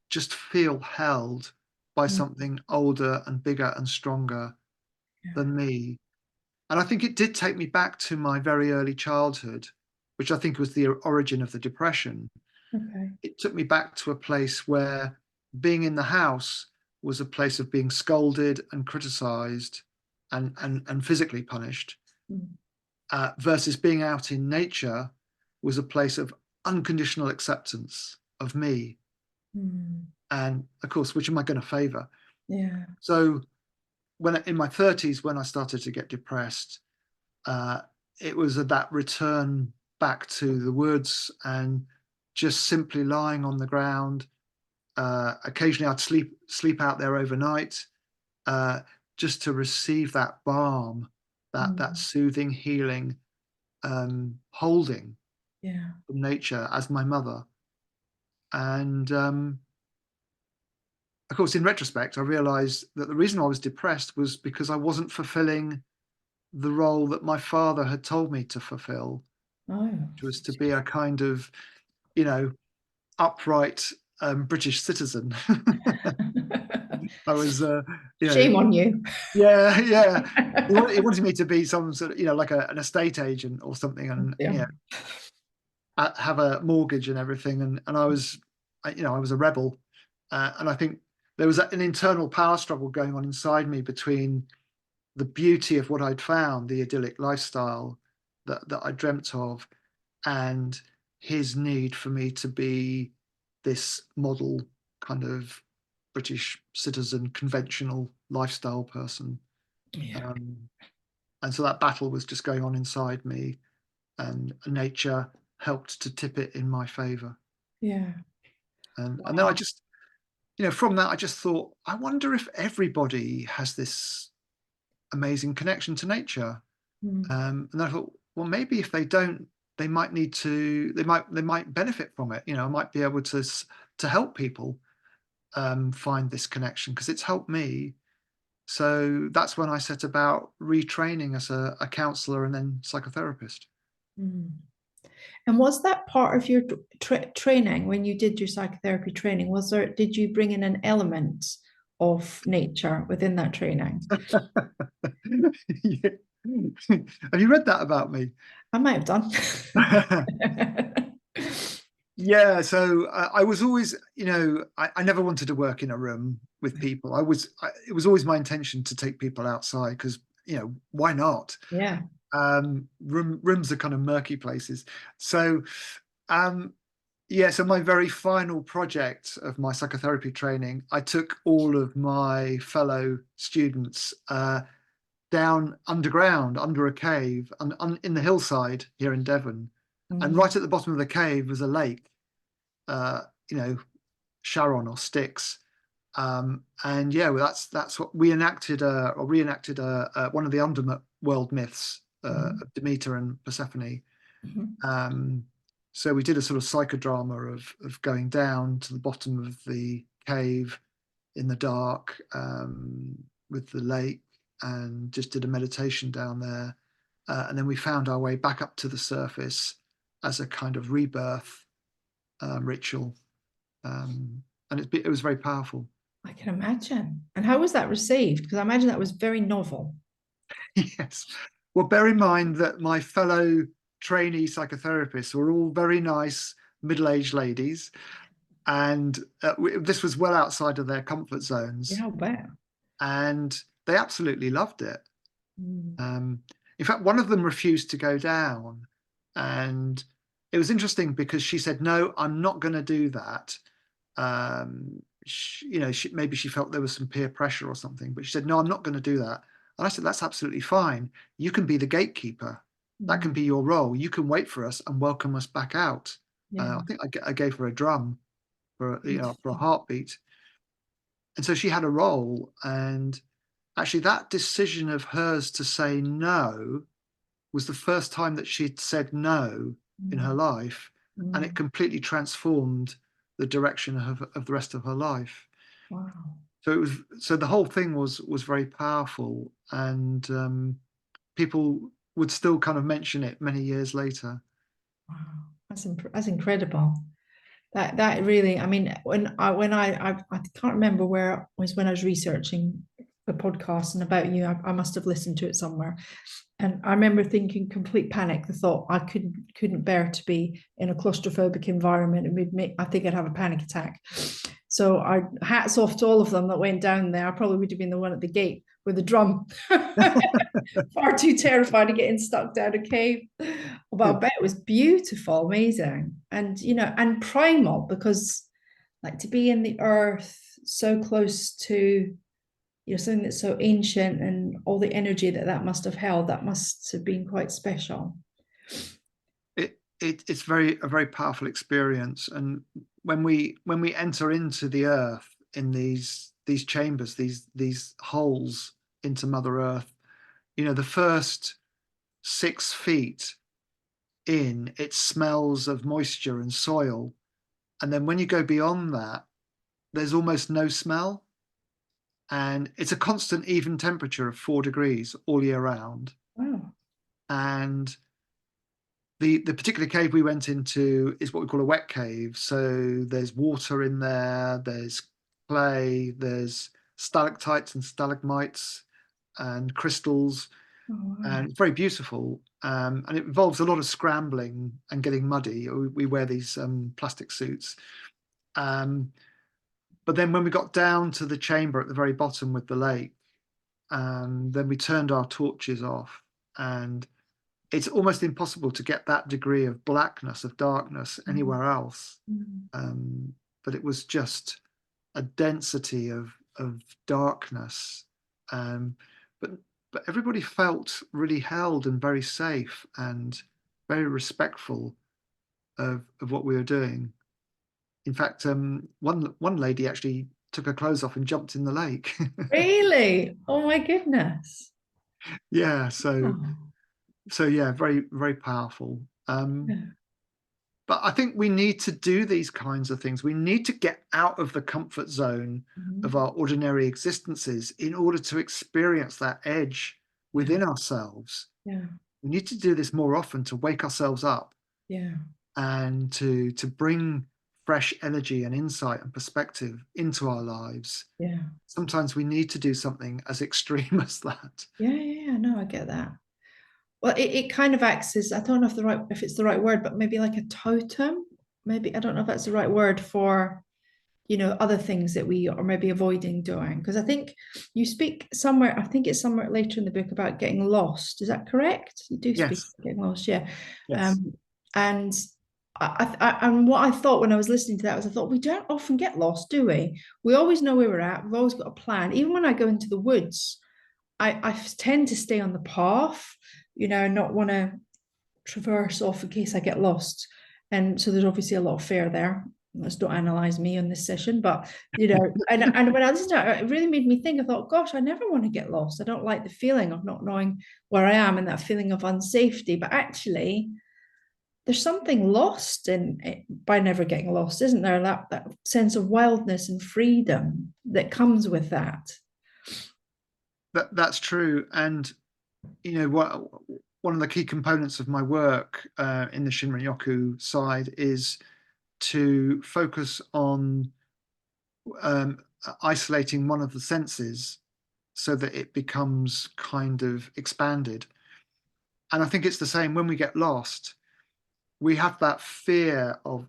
just feel held by Mm. something older and bigger and stronger Yeah. than me. And I think it did take me back to my very early childhood, which I think was the origin of the depression. Okay. It took me back to a place where being in the house was a place of being scolded and criticized and physically punished, Mm. versus being out in nature was a place of unconditional acceptance of me. Mm. And of course, which am I going to favor? Yeah. So when in my 30s, when I started to get depressed, uh, it was that return back to the woods and just simply lying on the ground. Occasionally, I'd sleep out there overnight, uh, just to receive that balm, that Mm. soothing, healing, holding Yeah. from nature as my mother. And of course, in retrospect, I realized that the reason I was depressed was because I wasn't fulfilling the role that my father had told me to fulfill, Oh. which was to be a kind of, you know, upright, British citizen. I was, Shame on you. yeah, yeah. He wanted me to be some sort of, like an estate agent or something, and Yeah. have a mortgage and everything. And I was, I was a rebel, and I think there was an internal power struggle going on inside me between the beauty of what I'd found, the idyllic lifestyle that I dreamt of, and his need for me to be this model kind of British citizen, conventional lifestyle person. Yeah. And so that battle was just going on inside me, and nature helped to tip it in my favor. Yeah. And then I just, from that, I just thought, I wonder if everybody has this amazing connection to nature. Mm. And I thought, well, maybe if they don't, they might need to, they might benefit from it. I might be able to help people find this connection, because it's helped me. So that's when I set about retraining as a counselor and then psychotherapist. Mm. And was that part of your training when you did your psychotherapy training? Did you bring in an element of nature within that training? Yeah. Have you read that about me? I might have done. Yeah, so I was always, I never wanted to work in a room with people. It was always my intention to take people outside, because, why not? Yeah. Rooms are kind of murky places. So, yeah, so my very final project of my psychotherapy training, I took all of my fellow students down underground, under a cave, and in the hillside here in Devon. And Mm. right at the bottom of the cave was a lake, uh, you know, Sharon or Styx. And yeah, well, that's what we enacted, or reenacted one of the underworld myths Mm. of Demeter and Persephone. Mhm. Um, so we did a sort of psychodrama of going down to the bottom of the cave in the dark, with the lake, and just did a meditation down there. And then we found our way back up to the surface as a kind of rebirth ritual. And it was very powerful. I can imagine. And how was that received? Because I imagine that was very novel. Yes. Well, bear in mind that my fellow trainee psychotherapists were all very nice middle-aged ladies, and this was well outside of their comfort zones, Yeah, I'll bet. and they absolutely loved it. Mm. Um, in fact, one of them refused to go down, and it was interesting because she said, "No, I'm not going to do that." Maybe she felt there was some peer pressure or something, but she said, "No, I'm not going to do that." And I said, "That's absolutely fine. You can be the gatekeeper. That can Mm. be your role. You can wait for us and welcome us back out." Yeah. I think I gave her a drum for a Beautiful. heartbeat, and so she had a role. And actually, that decision of hers to say no was the first time that she'd said no in her Mm. life, and it Mm. completely transformed the direction of the rest of her life. Wow. So the whole thing was very powerful, and people would still kind of mention it many years later. Wow. That's incredible. That really, I mean, I can't remember where it was when I was researching the podcast and about you. I must have listened to it somewhere. And I remember thinking complete panic, the thought I couldn't bear to be in a claustrophobic environment. It would make, I think I'd have a panic attack. So I hats off to all of them that went down there. I probably would have been the one at the gate with the drum. Far too terrified of getting stuck down a cave. But I bet it was beautiful, amazing. And and primal, because like to be in the earth so close to something that's so ancient, and all the energy that must have held, that must have been quite special. It's a very powerful experience. And when we enter into the earth in these chambers, these holes into Mother Earth, the first 6 feet in, it smells of moisture and soil. And then when you go beyond that, there's almost no smell. And it's a constant even temperature of 4 degrees all year round. Wow. And the particular cave we went into is what we call a wet cave. So there's water in there, there's clay, there's stalactites and stalagmites and crystals, Oh, wow. and it's very beautiful. And it involves a lot of scrambling and getting muddy. We wear these plastic suits. Um, but then when we got down to the chamber at the very bottom with the lake, and then we turned our torches off, and it's almost impossible to get that degree of blackness, of darkness Mm. anywhere else. Mm. But it was just a density of darkness. Um, but but everybody felt really held and very safe and very respectful of what we were doing. In fact, one lady actually took her clothes off and jumped in the lake. Really? Oh my goodness. Yeah, so Oh, so yeah, very very powerful. yeah. But I think we need to do these kinds of things. We need to get out of the comfort zone of Mhm. our ordinary existences in order to experience that edge Yeah. within ourselves. Yeah. We need to do this more often to wake ourselves up Yeah. and to bring fresh energy and insight and perspective into our lives. Yeah. Sometimes we need to do something as extreme as that. Yeah. Yeah. Yeah. No, I get that. Well, it kind of acts as, I don't know if it's the right word, but maybe like a totem. Maybe I don't know if that's the right word for, other things that we are maybe avoiding doing. Because I think you speak somewhere, I think it's somewhere later in the book about getting lost. Is that correct? You do speak Yes, about getting lost, yeah. yes. Um, and and what I thought when I was listening to that was I thought we don't often get lost, do we? We always know where we're at. We've always got a plan. Even when I go into the woods, I tend to stay on the path, not want to traverse off in case I get lost. And so there's obviously a lot of fear there. Let's don't analyze me on this session, but and when I listened to it, it really made me think. I thought, gosh, I never want to get lost. I don't like the feeling of not knowing where I am and that feeling of unsafety. But actually, there's something lost in it by never getting lost, isn't there? That sense of wildness and freedom that comes with that. That's true. And what one of the key components of my work in the Shinrin Yoku side is to focus on um, isolating one of the senses so that it becomes kind of expanded. And I think it's the same when we get lost. We have that fear of,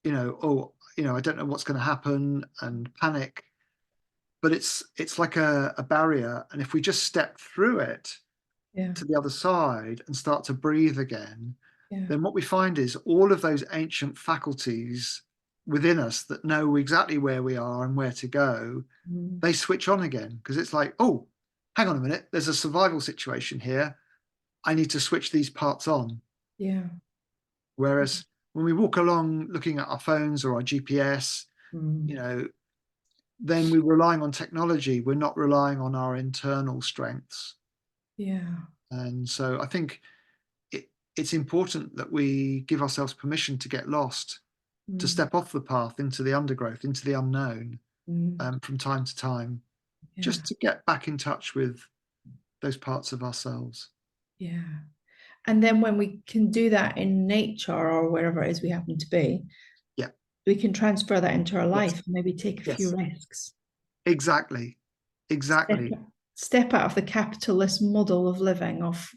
I don't know what's going to happen and panic. But it's like a barrier. And if we just step through it Yeah, to the other side and start to breathe again, yeah, then what we find is all of those ancient faculties within us that know exactly where we are and where to go, mm, they switch on again because it's like, oh, hang on a minute, there's a survival situation here. I need to switch these parts on. yeah, Whereas when we walk along looking at our phones or our GPS, you mm, know, then we're relying on technology. We're not relying on our internal strengths. yeah, And so I think it's important that we give ourselves permission to get lost, to mm, step off the path into the undergrowth, into the unknown mm, from time to time, yeah, just to get back in touch with those parts of ourselves. yeah. And then when we can do that in nature or wherever it is we happen to be, Yeah. we can transfer that into our Yes. life and maybe take a few Yes. risks. Exactly. Step, Exactly. step out of the capitalist model of living.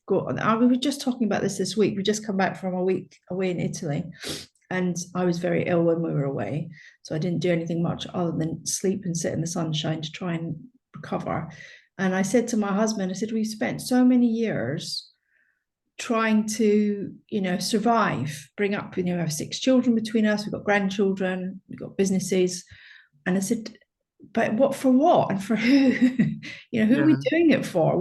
We were just talking about this week. We just come back from a week away in Italy, and I was very ill when we were away, so I didn't do anything much other than sleep and sit in the sunshine to try and recover. And I said to my husband, I said, we've spent so many years trying to, survive, bring up, we have 6 children between us, we've got grandchildren, we've got businesses. And I said, but what for what and for who? Who are we Yeah. doing it for?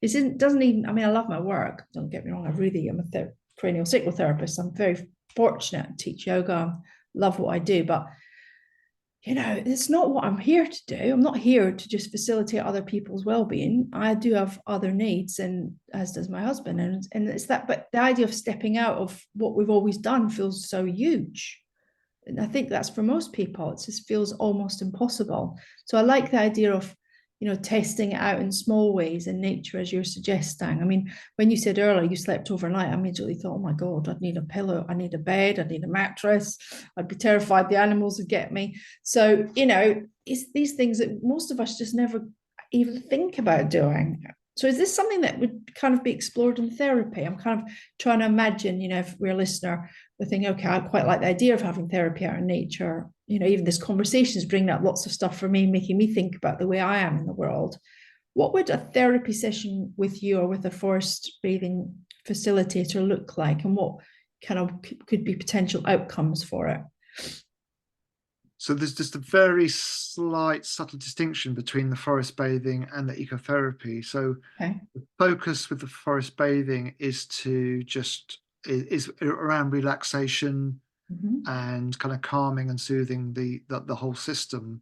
It doesn't even, I mean, I love my work. Don't get me wrong. I'm a cranial psychotherapist. I'm very fortunate to teach yoga, love what I do, but it's not what I'm here to do. I'm not here to just facilitate other people's well-being. I do have other needs, and as does my husband. And it's that, but the idea of stepping out of what we've always done feels so huge. And I think that's for most people, it just feels almost impossible. So I like the idea of testing it out in small ways in nature, as you're suggesting. I mean, when you said earlier you slept overnight, I immediately thought, oh my God, I'd need a pillow, I need a bed, I need a mattress. I'd be terrified the animals would get me. So, it's these things that most of us just never even think about doing. So is this something that would kind of be explored in therapy? I'm kind of trying to imagine, if we're a listener, we're thinking, okay, I quite like the idea of having therapy out in nature. Even this conversation is bringing up lots of stuff for me, making me think about the way I am in the world. What would a therapy session with you or with a forest bathing facilitator look like, and what kind of could be potential outcomes for it? So there's just a very slight, subtle distinction between the forest bathing and the ecotherapy. So Okay. the focus with the forest bathing is around relaxation Mm-hmm. and kind of calming and soothing the whole system.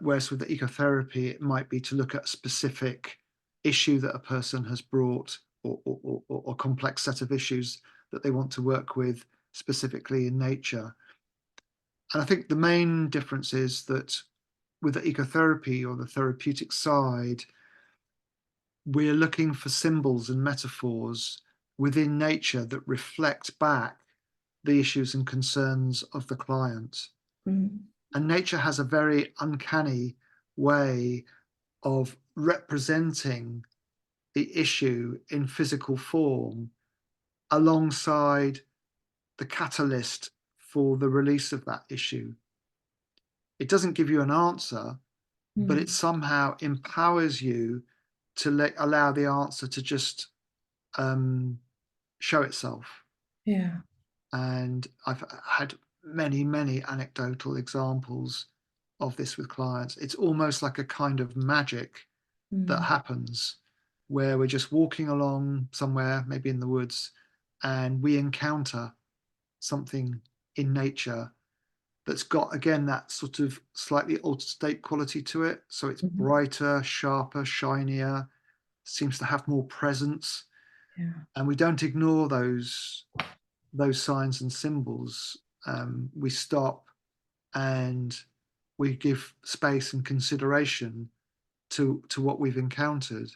Whereas with the ecotherapy, it might be to look at a specific issue that a person has brought, or complex set of issues that they want to work with specifically in nature. And I think the main difference is that with the ecotherapy or the therapeutic side, we're looking for symbols and metaphors within nature that reflect back the issues and concerns of the client. Mm. And nature has a very uncanny way of representing the issue in physical form alongside the catalyst for the release of that issue. It doesn't give you an answer, but it Mm. somehow empowers you to allow the answer to just show itself. Yeah. And I've had many, many anecdotal examples of this with clients. It's almost like a kind of magic that Mm. happens where we're just walking along somewhere, maybe in the woods, and we encounter something in nature that's got, again, that sort of slightly altered state quality to it. So it's Mm-hmm. brighter, sharper, shinier, seems to have more presence. Yeah. And we don't ignore those signs and symbols. We stop and we give space and consideration to what we've encountered.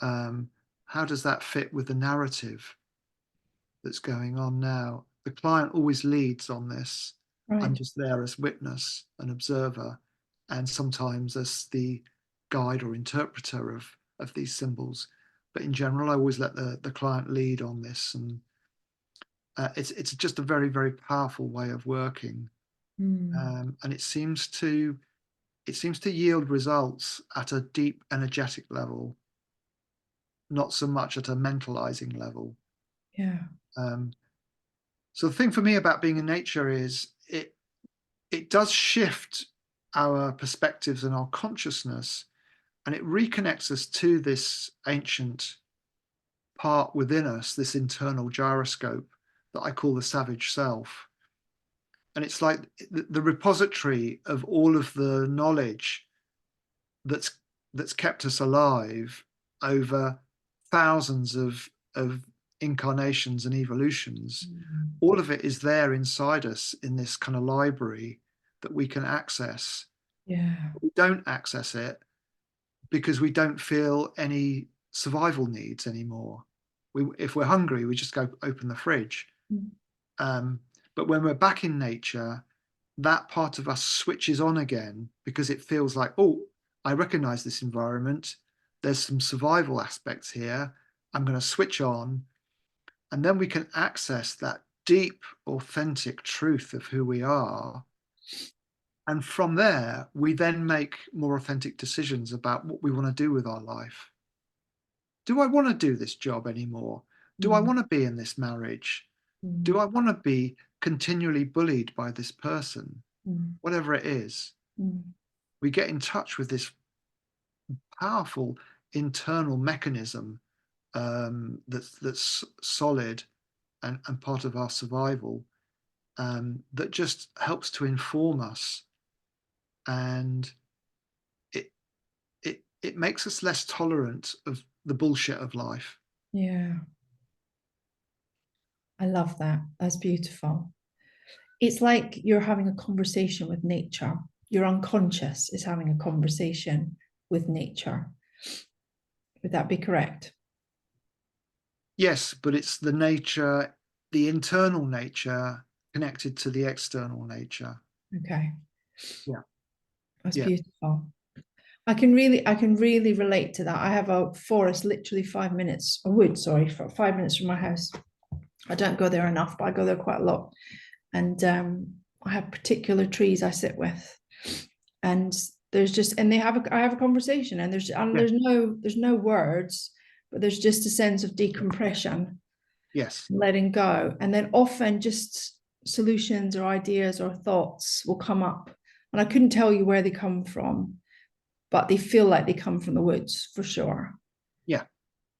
How does that fit with the narrative that's going on now? The client always leads on this. I'm Right. just there as witness and observer, and sometimes as the guide or interpreter of these symbols. But in general, I always let the client lead on this, and it's just a very, very powerful way of working, Mm. and it seems to yield results at a deep energetic level, not so much at a mentalizing level. Yeah. Um, so the thing for me about being in nature is it does shift our perspectives and our consciousness, and it reconnects us to this ancient part within us, this internal gyroscope that I call the savage self. And it's like the repository of all of the knowledge that's that's kept us alive over thousands of incarnations and evolutions. Mm. All of it is there inside us in this kind of library that we can access. Yeah. We don't access it because we don't feel any survival needs anymore. If we're hungry, we just go open the fridge. Mm. Um, but when we're back in nature, that part of us switches on again because it feels like, oh, I recognize this environment. There's some survival aspects here. I'm going to switch on. And then we can access that deep, authentic truth of who we are. And from there, we then make more authentic decisions about what we want to do with our life. Do I want to do this job anymore? Do I Mm. want to be in this marriage? Do Mm. I want to be continually bullied by this person? Mm. Whatever it is, Mm. we get in touch with this powerful internal mechanism that's solid and part of our survival, that just helps to inform us, and it it makes us less tolerant of the bullshit of life. Yeah. I love that. That's beautiful. It's like you're having a conversation with nature. Your unconscious is having a conversation with nature. Would that be correct? Yes, but it's the nature, the internal nature connected to the external nature. Okay. Yeah. That's Yeah. beautiful. I can really relate to that. I have a forest literally 5 minutes, a wood, sorry, for 5 minutes from my house. I don't go there enough, but I go there quite a lot. And I have particular trees I sit with. And there's just, and I have a conversation, and there's no words, but there's just a sense of decompression, Yes. letting go. And then often just solutions or ideas or thoughts will come up. And I couldn't tell you where they come from, but they feel like they come from the woods for sure. Yeah.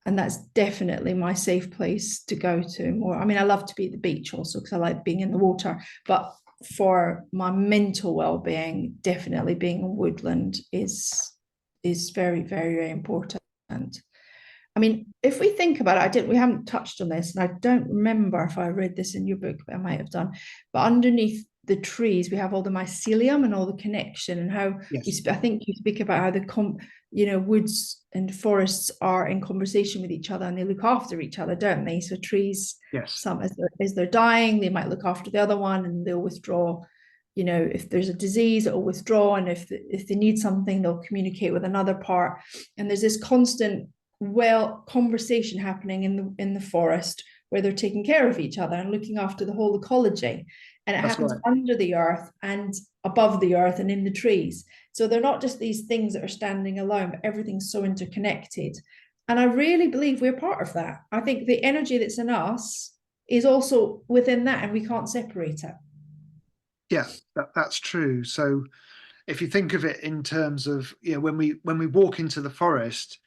And that's definitely my safe place to go to more. I mean, I love to be at the beach also because I like being in the water, but for my mental well-being, definitely being in woodland is very, very, very important. I mean, if we think about it, we haven't touched on this, and I don't remember if I read this in your book, but I might have done. But underneath the trees, we have all the mycelium and all the connection, and how Yes. I think you speak about how woods and forests are in conversation with each other, and they look after each other, don't they? So trees, Yes. some as they're dying, they might look after the other one, and they'll withdraw. If there's a disease, it'll withdraw, and if they need something, they'll communicate with another part. And there's this constant conversation happening in the forest where they're taking care of each other and looking after the whole ecology, and it That's happens right. under the earth and above the earth and in the trees. So they're not just these things that are standing alone, but everything's so interconnected. And I really believe we're part of that. I think the energy that's in us is also within that, and we can't separate it. Yeah, that's true. So if you think of it in terms of, when we walk into the forest,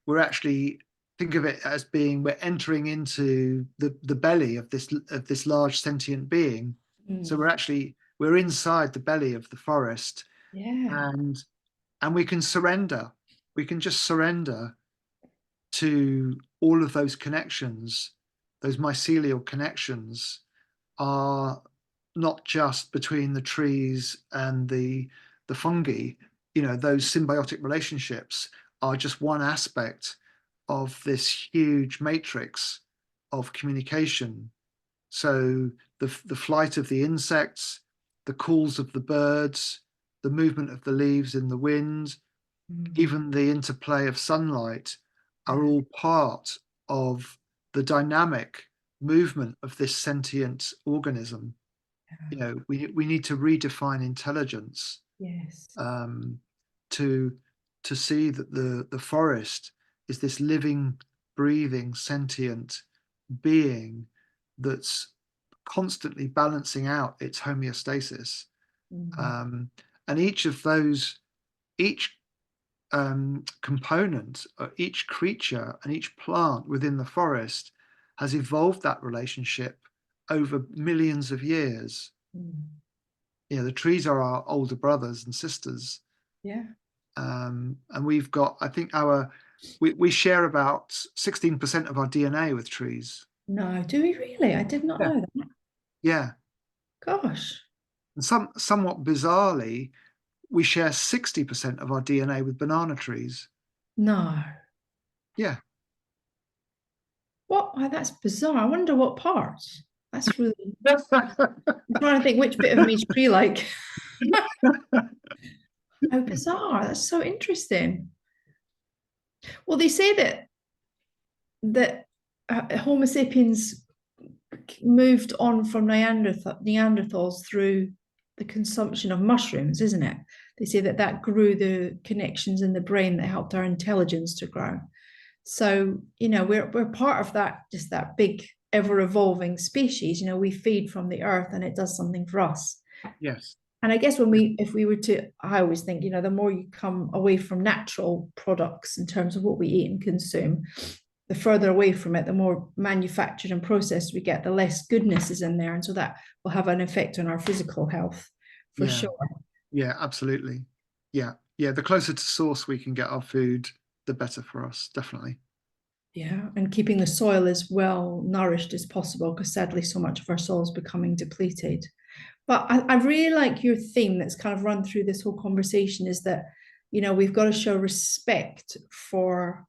we're actually, think of it as being, we're entering into the belly of this large sentient being. So we're inside the belly of the forest, Yeah. and we can surrender. We can just surrender to all of those connections. Those mycelial connections are not just between the trees and the fungi. Those symbiotic relationships are just one aspect of this huge matrix of communication. So the flight of the insects, the calls of the birds, the movement of the leaves in the wind, even the interplay of sunlight are all part of the dynamic movement of this sentient organism. We need to redefine intelligence, Yes. to see that the forest is this living, breathing, sentient being that's constantly balancing out its homeostasis. And each component, each creature and each plant within the forest has evolved that relationship over millions of years. The trees are our older brothers and sisters. Yeah. And we've got, I think we share about 16% of our DNA with trees. No, do we really? I did not Yeah. know that. Yeah. Gosh. And somewhat bizarrely, we share 60% of our DNA with banana trees. No. Yeah. What? Oh, that's bizarre. I wonder what part. That's really. I'm trying to think which bit of me is tree like. How bizarre. That's so interesting. Well, they say that Homo sapiens moved on from Neanderthals through the consumption of mushrooms, isn't it? They say that grew the connections in the brain that helped our intelligence to grow. So, we're part of that, just that big ever evolving species. We feed from the earth and it does something for us. Yes. And I guess if we were to, I always think, the more you come away from natural products in terms of what we eat and consume, the further away from it, the more manufactured and processed we get, the less goodness is in there. And so that will have an effect on our physical health for Yeah. sure. Yeah, absolutely. Yeah. Yeah. The closer to source we can get our food, the better for us, definitely. Yeah. And keeping the soil as well nourished as possible, because sadly, so much of our soil is becoming depleted. But I really like your theme that's kind of run through this whole conversation, is that you know, we've got to show respect for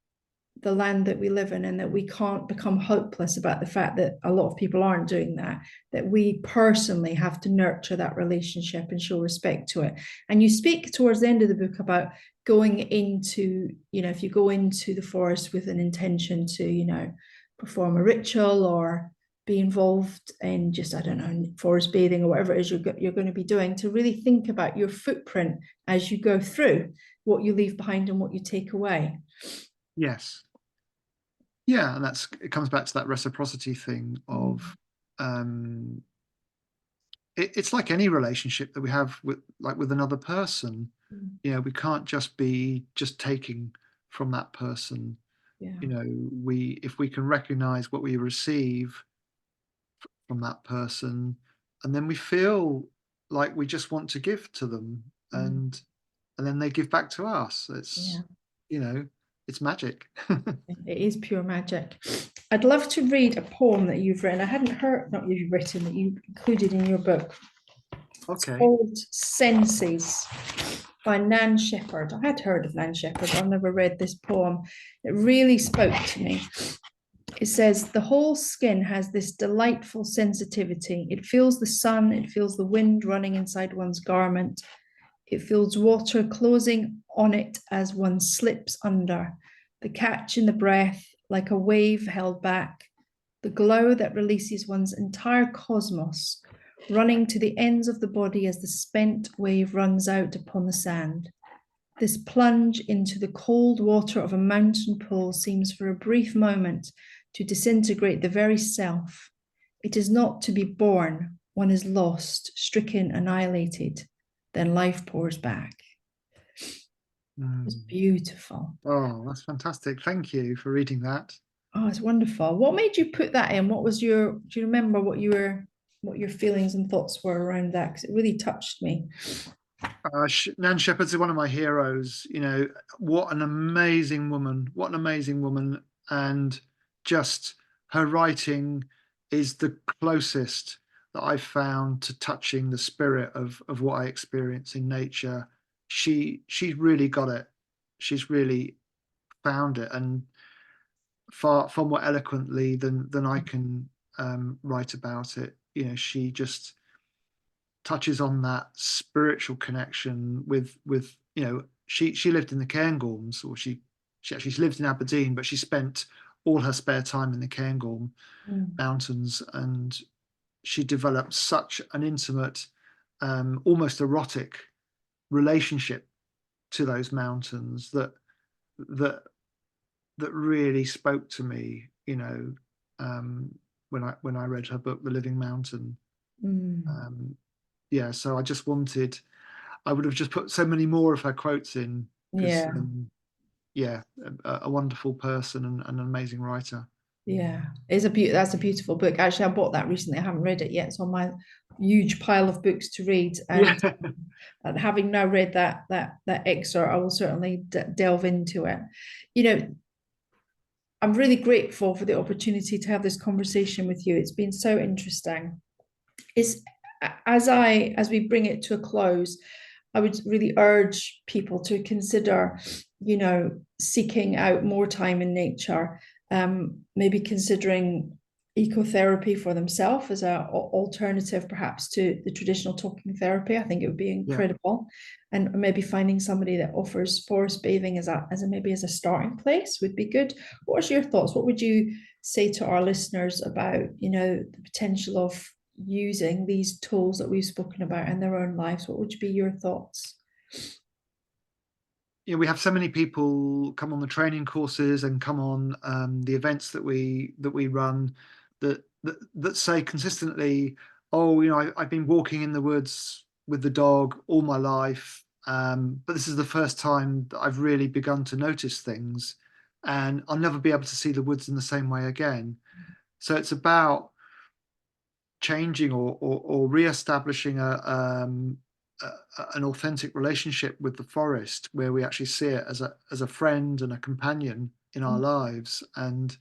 the land that we live in, and that we can't become hopeless about the fact that a lot of people aren't doing that, that we personally have to nurture that relationship and show respect to it. And you speak towards the end of the book about going into, you know, if you go into the forest with an intention to, you know, perform a ritual or be involved in just, I don't know, forest bathing or whatever it is you're going to be doing, to really think about your footprint as you go through, what you leave behind and what you take away. Yes. Yeah, and it comes back to that reciprocity thing of it's like any relationship that we have with another person. You know, we can't just be just taking from that person. Yeah. You know, if we can recognize what we receive from that person, and then we feel like we just want to give to them, and then they give back to us. It's, you know, it's magic. It is pure magic. I'd love to read a poem that you've written. I hadn't heard, not you've written, that you included in your book. It's Okay. called Senses by Nan Shepherd. I had heard of Nan Shepherd, but I've never read this poem. It really spoke to me. It says, the whole skin has this delightful sensitivity. It feels the sun, it feels the wind running inside one's garment. It feels water closing on it as one slips under, the catch in the breath, like a wave held back, the glow that releases one's entire cosmos, running to the ends of the body as the spent wave runs out upon the sand. This plunge into the cold water of a mountain pool seems for a brief moment to disintegrate the very self. It is not to be born. One is lost, stricken, annihilated. Then life pours back. It's beautiful. Oh, that's fantastic. Thank you for reading that. Oh, it's wonderful. What made you put that in? What was your, do you remember what your feelings and thoughts were around that? Because it really touched me. Nan Shepherd's one of my heroes. You know, what an amazing woman. What an amazing woman. And just her writing is the closest that I've found to touching the spirit of what I experience in nature. She's really got it. She's really found it, and far more eloquently than I can write about it. You know, she just touches on that spiritual connection with you know, she lived in the Cairngorms, or she actually lived in Aberdeen, but she spent all her spare time in the Cairngorm mountains, and she developed such an intimate, almost erotic relationship to those mountains that that really spoke to me, you know, when I read her book, The Living Mountain. Yeah, so I would have just put so many more of her quotes in, because yeah, a wonderful person and an amazing writer. Yeah, that's a beautiful book. Actually, I bought that recently. I haven't read it yet. It's on my huge pile of books to read. And, Yeah. and having now read that excerpt, I will certainly delve into it. You know, I'm really grateful for the opportunity to have this conversation with you. It's been so interesting. It's as we bring it to a close, I would really urge people to consider, you know, seeking out more time in nature, maybe considering ecotherapy for themselves as an alternative perhaps to the traditional talking therapy. I think it would be incredible. And maybe finding somebody that offers forest bathing as a maybe as a starting place would be good. What are your thoughts? What would you say to our listeners about, you know, the potential of using these tools that we've spoken about in their own lives? What would be your thoughts? Yeah, we have so many people come on the training courses and come on the events that we run that say consistently, oh, you know, I've been walking in the woods with the dog all my life, but this is the first time that I've really begun to notice things, and I'll never be able to see the woods in the same way again. So it's about changing or re-establishing an authentic relationship with the forest, where we actually see it as a friend and a companion in our lives, and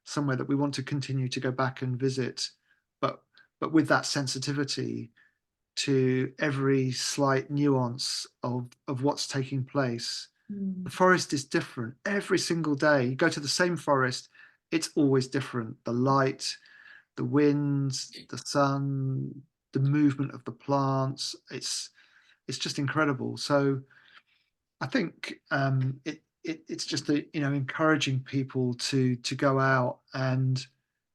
somewhere that we want to continue to go back and visit, but with that sensitivity to every slight nuance of what's taking place. The forest is different every single day. You go to the same forest, it's always different. The light, the winds, the sun, the movement of the plants. It's just incredible. So I think it's just encouraging people to go out and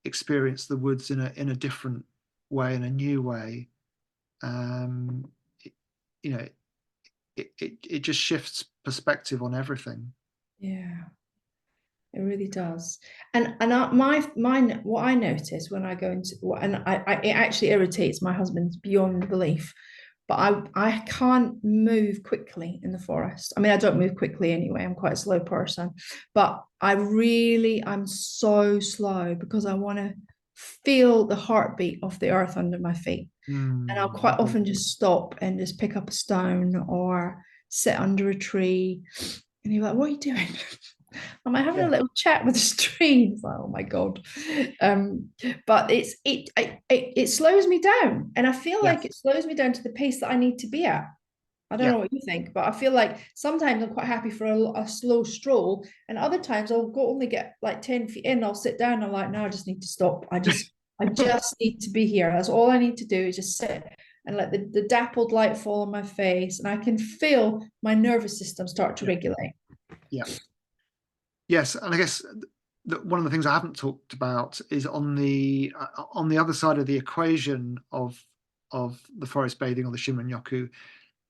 experience the woods in a different way, in a new way. It, you know, it just shifts perspective on everything. Yeah, it really does. And what I notice when I go into, and it actually irritates my husband beyond belief, but I can't move quickly in the forest. I mean, I don't move quickly anyway. I'm quite a slow person, but I'm so slow because I want to feel the heartbeat of the earth under my feet. And I'll quite often just stop and just pick up a stone or sit under a tree. And you're like, what are you doing? Am I having a little chat with this tree? It's like, oh my God. But it slows me down. And I feel like it slows me down to the pace that I need to be at. I don't know what you think, but I feel like sometimes I'm quite happy for a slow stroll, and other times I'll only get like 10 feet in, I'll sit down, I'm like, no, I just need to stop. I just need to be here. That's all I need to do is just sit and let the dappled light fall on my face, and I can feel my nervous system start to regulate. Yeah. Yes, and I guess one of the things I haven't talked about is on the other side of the equation of the forest bathing or the Shinrin Yoku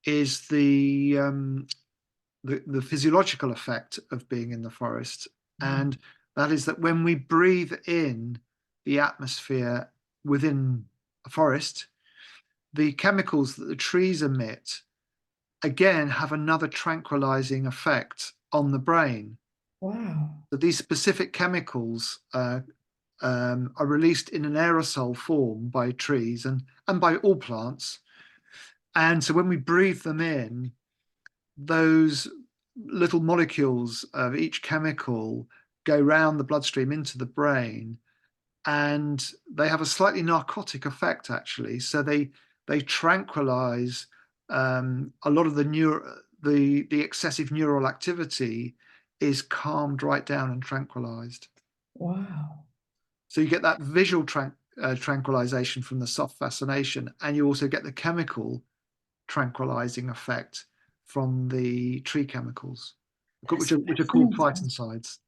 is the physiological effect of being in the forest, and that is that when we breathe in the atmosphere within a forest, the chemicals that the trees emit again have another tranquilizing effect on the brain. Wow. So these specific chemicals are released in an aerosol form by trees and by all plants. And so when we breathe them in, those little molecules of each chemical go round the bloodstream into the brain, and they have a slightly narcotic effect, actually. So they tranquilize a lot of the excessive neural activity is calmed right down and tranquilized. Wow. So you get that visual tranquilization from the soft fascination, and you also get the chemical tranquilizing effect from the tree chemicals, which are called phytoncides.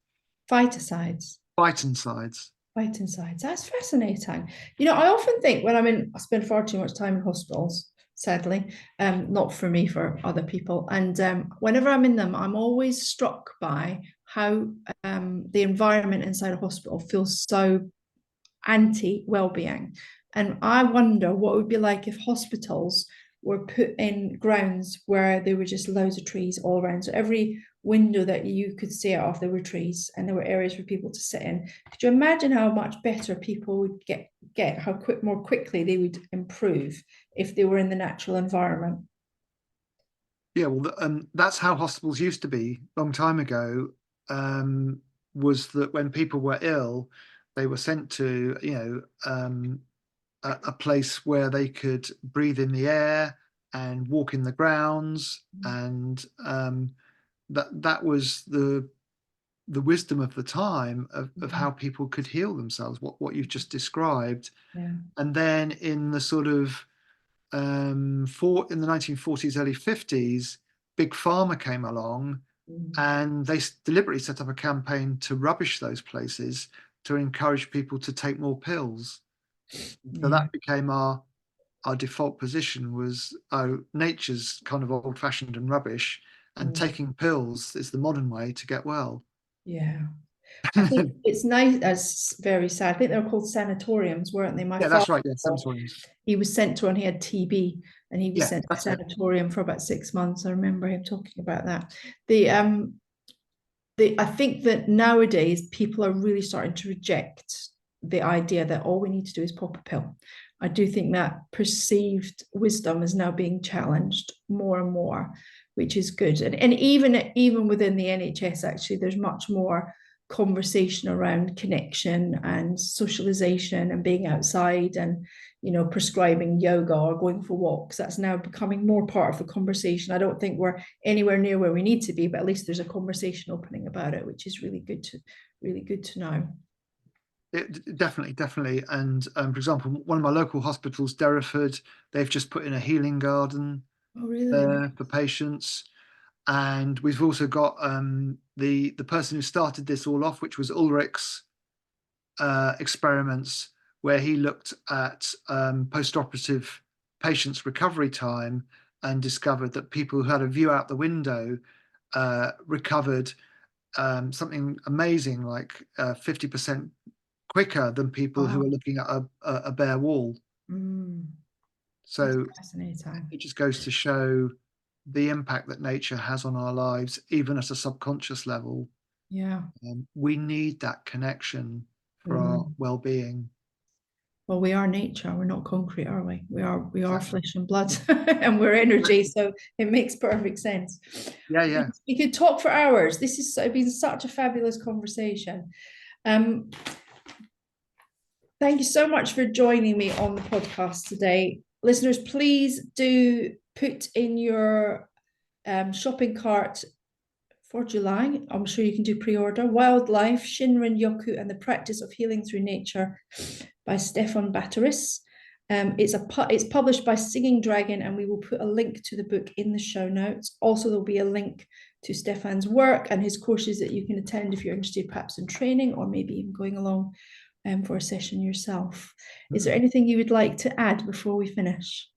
Phytocides. Phytoncides. Phytoncides. That's fascinating. I often think I spend far too much time in hospitals, sadly, not for me, for other people. And whenever I'm in them, I'm always struck by how the environment inside a hospital feels so anti-well-being. And I wonder what it would be like if hospitals were put in grounds where there were just loads of trees all around. So every window that you could see out of, there were trees, and there were areas for people to sit in. Could you imagine how much better people would get how more quickly they would improve if they were in the natural environment? Yeah, well, that's how hospitals used to be a long time ago. Was that when people were ill, they were sent to a place where they could breathe in the air and walk in the grounds, and that was the wisdom of the time of how people could heal themselves, what you've just described. Yeah. And then in the sort of in the 1940s, early 50s, Big Pharma came along, and they deliberately set up a campaign to rubbish those places to encourage people to take more pills. So that became our default position was, oh, nature's kind of old fashioned and rubbish, and taking pills is the modern way to get well. Yeah. I think it's nice. That's very sad. I think they were called sanatoriums, weren't they? My Yeah, father, that's right. Yeah, sanatoriums. he was sent to one. He had TB, and he was Yeah, sent to a that's it. sanatorium for about 6 months. I remember him talking about that. I think that nowadays people are really starting to reject the idea that all we need to do is pop a pill. I do think that perceived wisdom is now being challenged more and more, which is good. And even within the NHS, actually, there's much more conversation around connection and socialization and being outside and prescribing yoga or going for walks. That's now becoming more part of the conversation. I don't think we're anywhere near where we need to be, but at least there's a conversation opening about it, which is really good to know. Definitely. And for example, one of my local hospitals, Derriford, they've just put in a healing garden Oh, really? for patients. And we've also got the person who started this all off, which was Ulrich's experiments, where he looked at post-operative patients' recovery time and discovered that people who had a view out the window recovered something amazing, like 50% quicker than people who are looking at a bare wall. So that's fascinating. it just goes to show the impact that nature has on our lives, even at a subconscious level. Yeah. We need that connection for our well-being. Well, we are nature. We're not concrete, are we? We are Exactly. flesh and blood, and we're energy. So it makes perfect sense. Yeah. We could talk for hours. This has been such a fabulous conversation. Thank you so much for joining me on the podcast today. Listeners, please do put in your shopping cart for July. I'm sure you can do pre-order. Wildlife, Shinrin Yoku, and the Practice of Healing Through Nature by Stefan Batorijs. It's published by Singing Dragon, and we will put a link to the book in the show notes. Also, there'll be a link to Stefan's work and his courses that you can attend if you're interested perhaps in training or maybe even going along for a session yourself. Is there anything you would like to add before we finish?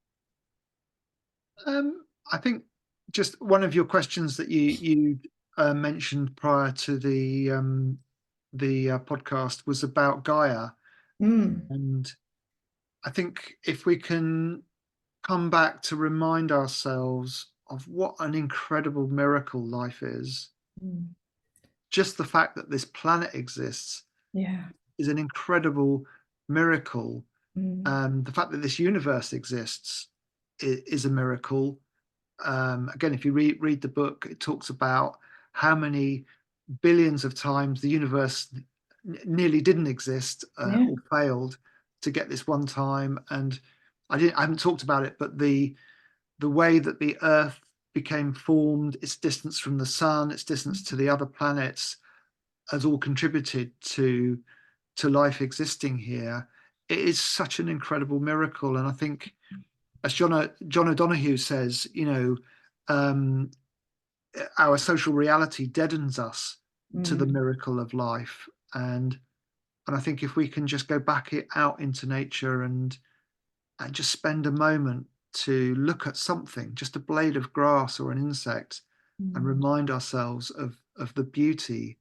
I think just one of your questions that you mentioned prior to the podcast was about Gaia, and I think if we can come back to remind ourselves of what an incredible miracle life is, just the fact that this planet exists is an incredible miracle. The fact that this universe exists is a miracle. Again, if you read the book, it talks about how many billions of times the universe nearly didn't exist or failed to get this one time. And I haven't talked about it, but the way that the Earth became formed, its distance from the sun, its distance to the other planets, has all contributed to life existing here. It is such an incredible miracle, and I think, as John O'Donoghue says, our social reality deadens us to the miracle of life, and I think if we can just go back out into nature and just spend a moment to look at something, just a blade of grass or an insect, and remind ourselves of the beauty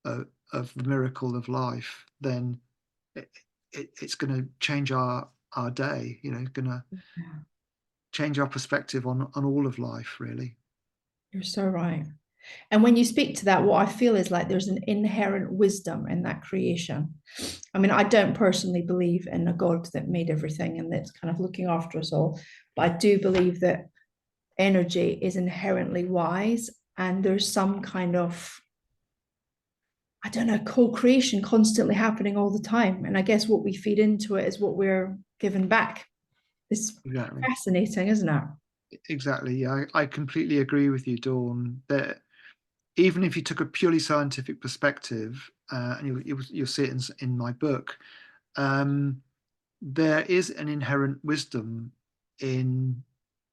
of the miracle of life, then it's going to change our day. Going to change our perspective on all of life, really. You're so right. And when you speak to that, what I feel is like there's an inherent wisdom in that creation. I mean, I don't personally believe in a God that made everything and that's kind of looking after us all, but I do believe that energy is inherently wise, and there's some kind of, I don't know, co-creation constantly happening all the time. And I guess what we feed into it is what we're given back. It's fascinating, isn't it? Exactly. Yeah, I completely agree with you, Dawn, that even if you took a purely scientific perspective, and you'll see it in my book, there is an inherent wisdom in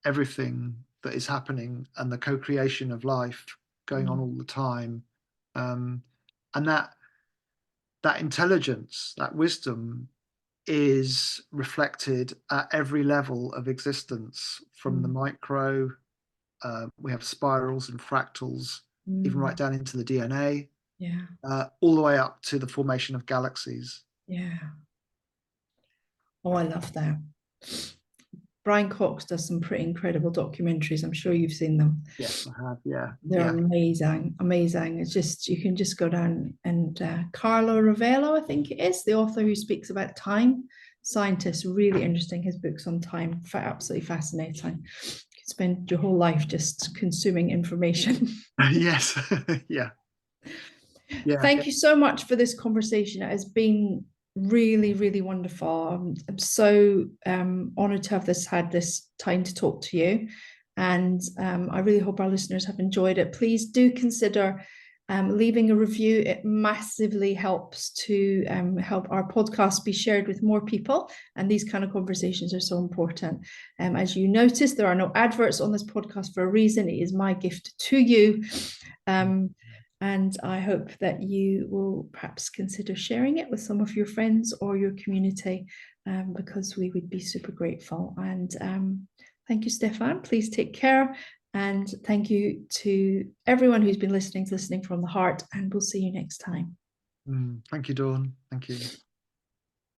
everything that is happening and the co-creation of life going on all the time. And that intelligence, that wisdom, is reflected at every level of existence, from the micro. We have spirals and fractals, even right down into the DNA, all the way up to the formation of galaxies. Yeah. Oh, I love that. Brian Cox does some pretty incredible documentaries. I'm sure you've seen them. Yes, I have. Yeah, they're amazing. It's just, you can just go down and Carlo Ravello, I think it is, the author who speaks about time, scientist, really interesting. His books on time, absolutely fascinating. You could spend your whole life just consuming information. Yes. Yeah. Thank you so much for this conversation. It has been really, really wonderful. I'm so honoured to have had this time to talk to you. And I really hope our listeners have enjoyed it. Please do consider leaving a review. It massively helps to help our podcast be shared with more people. And these kind of conversations are so important. As you notice, there are no adverts on this podcast for a reason. It is my gift to you. And I hope that you will perhaps consider sharing it with some of your friends or your community, because we would be super grateful. And thank you, Stefan. Please take care. And thank you to everyone who's been listening from the heart. And we'll see you next time. Thank you, Dawn. Thank you.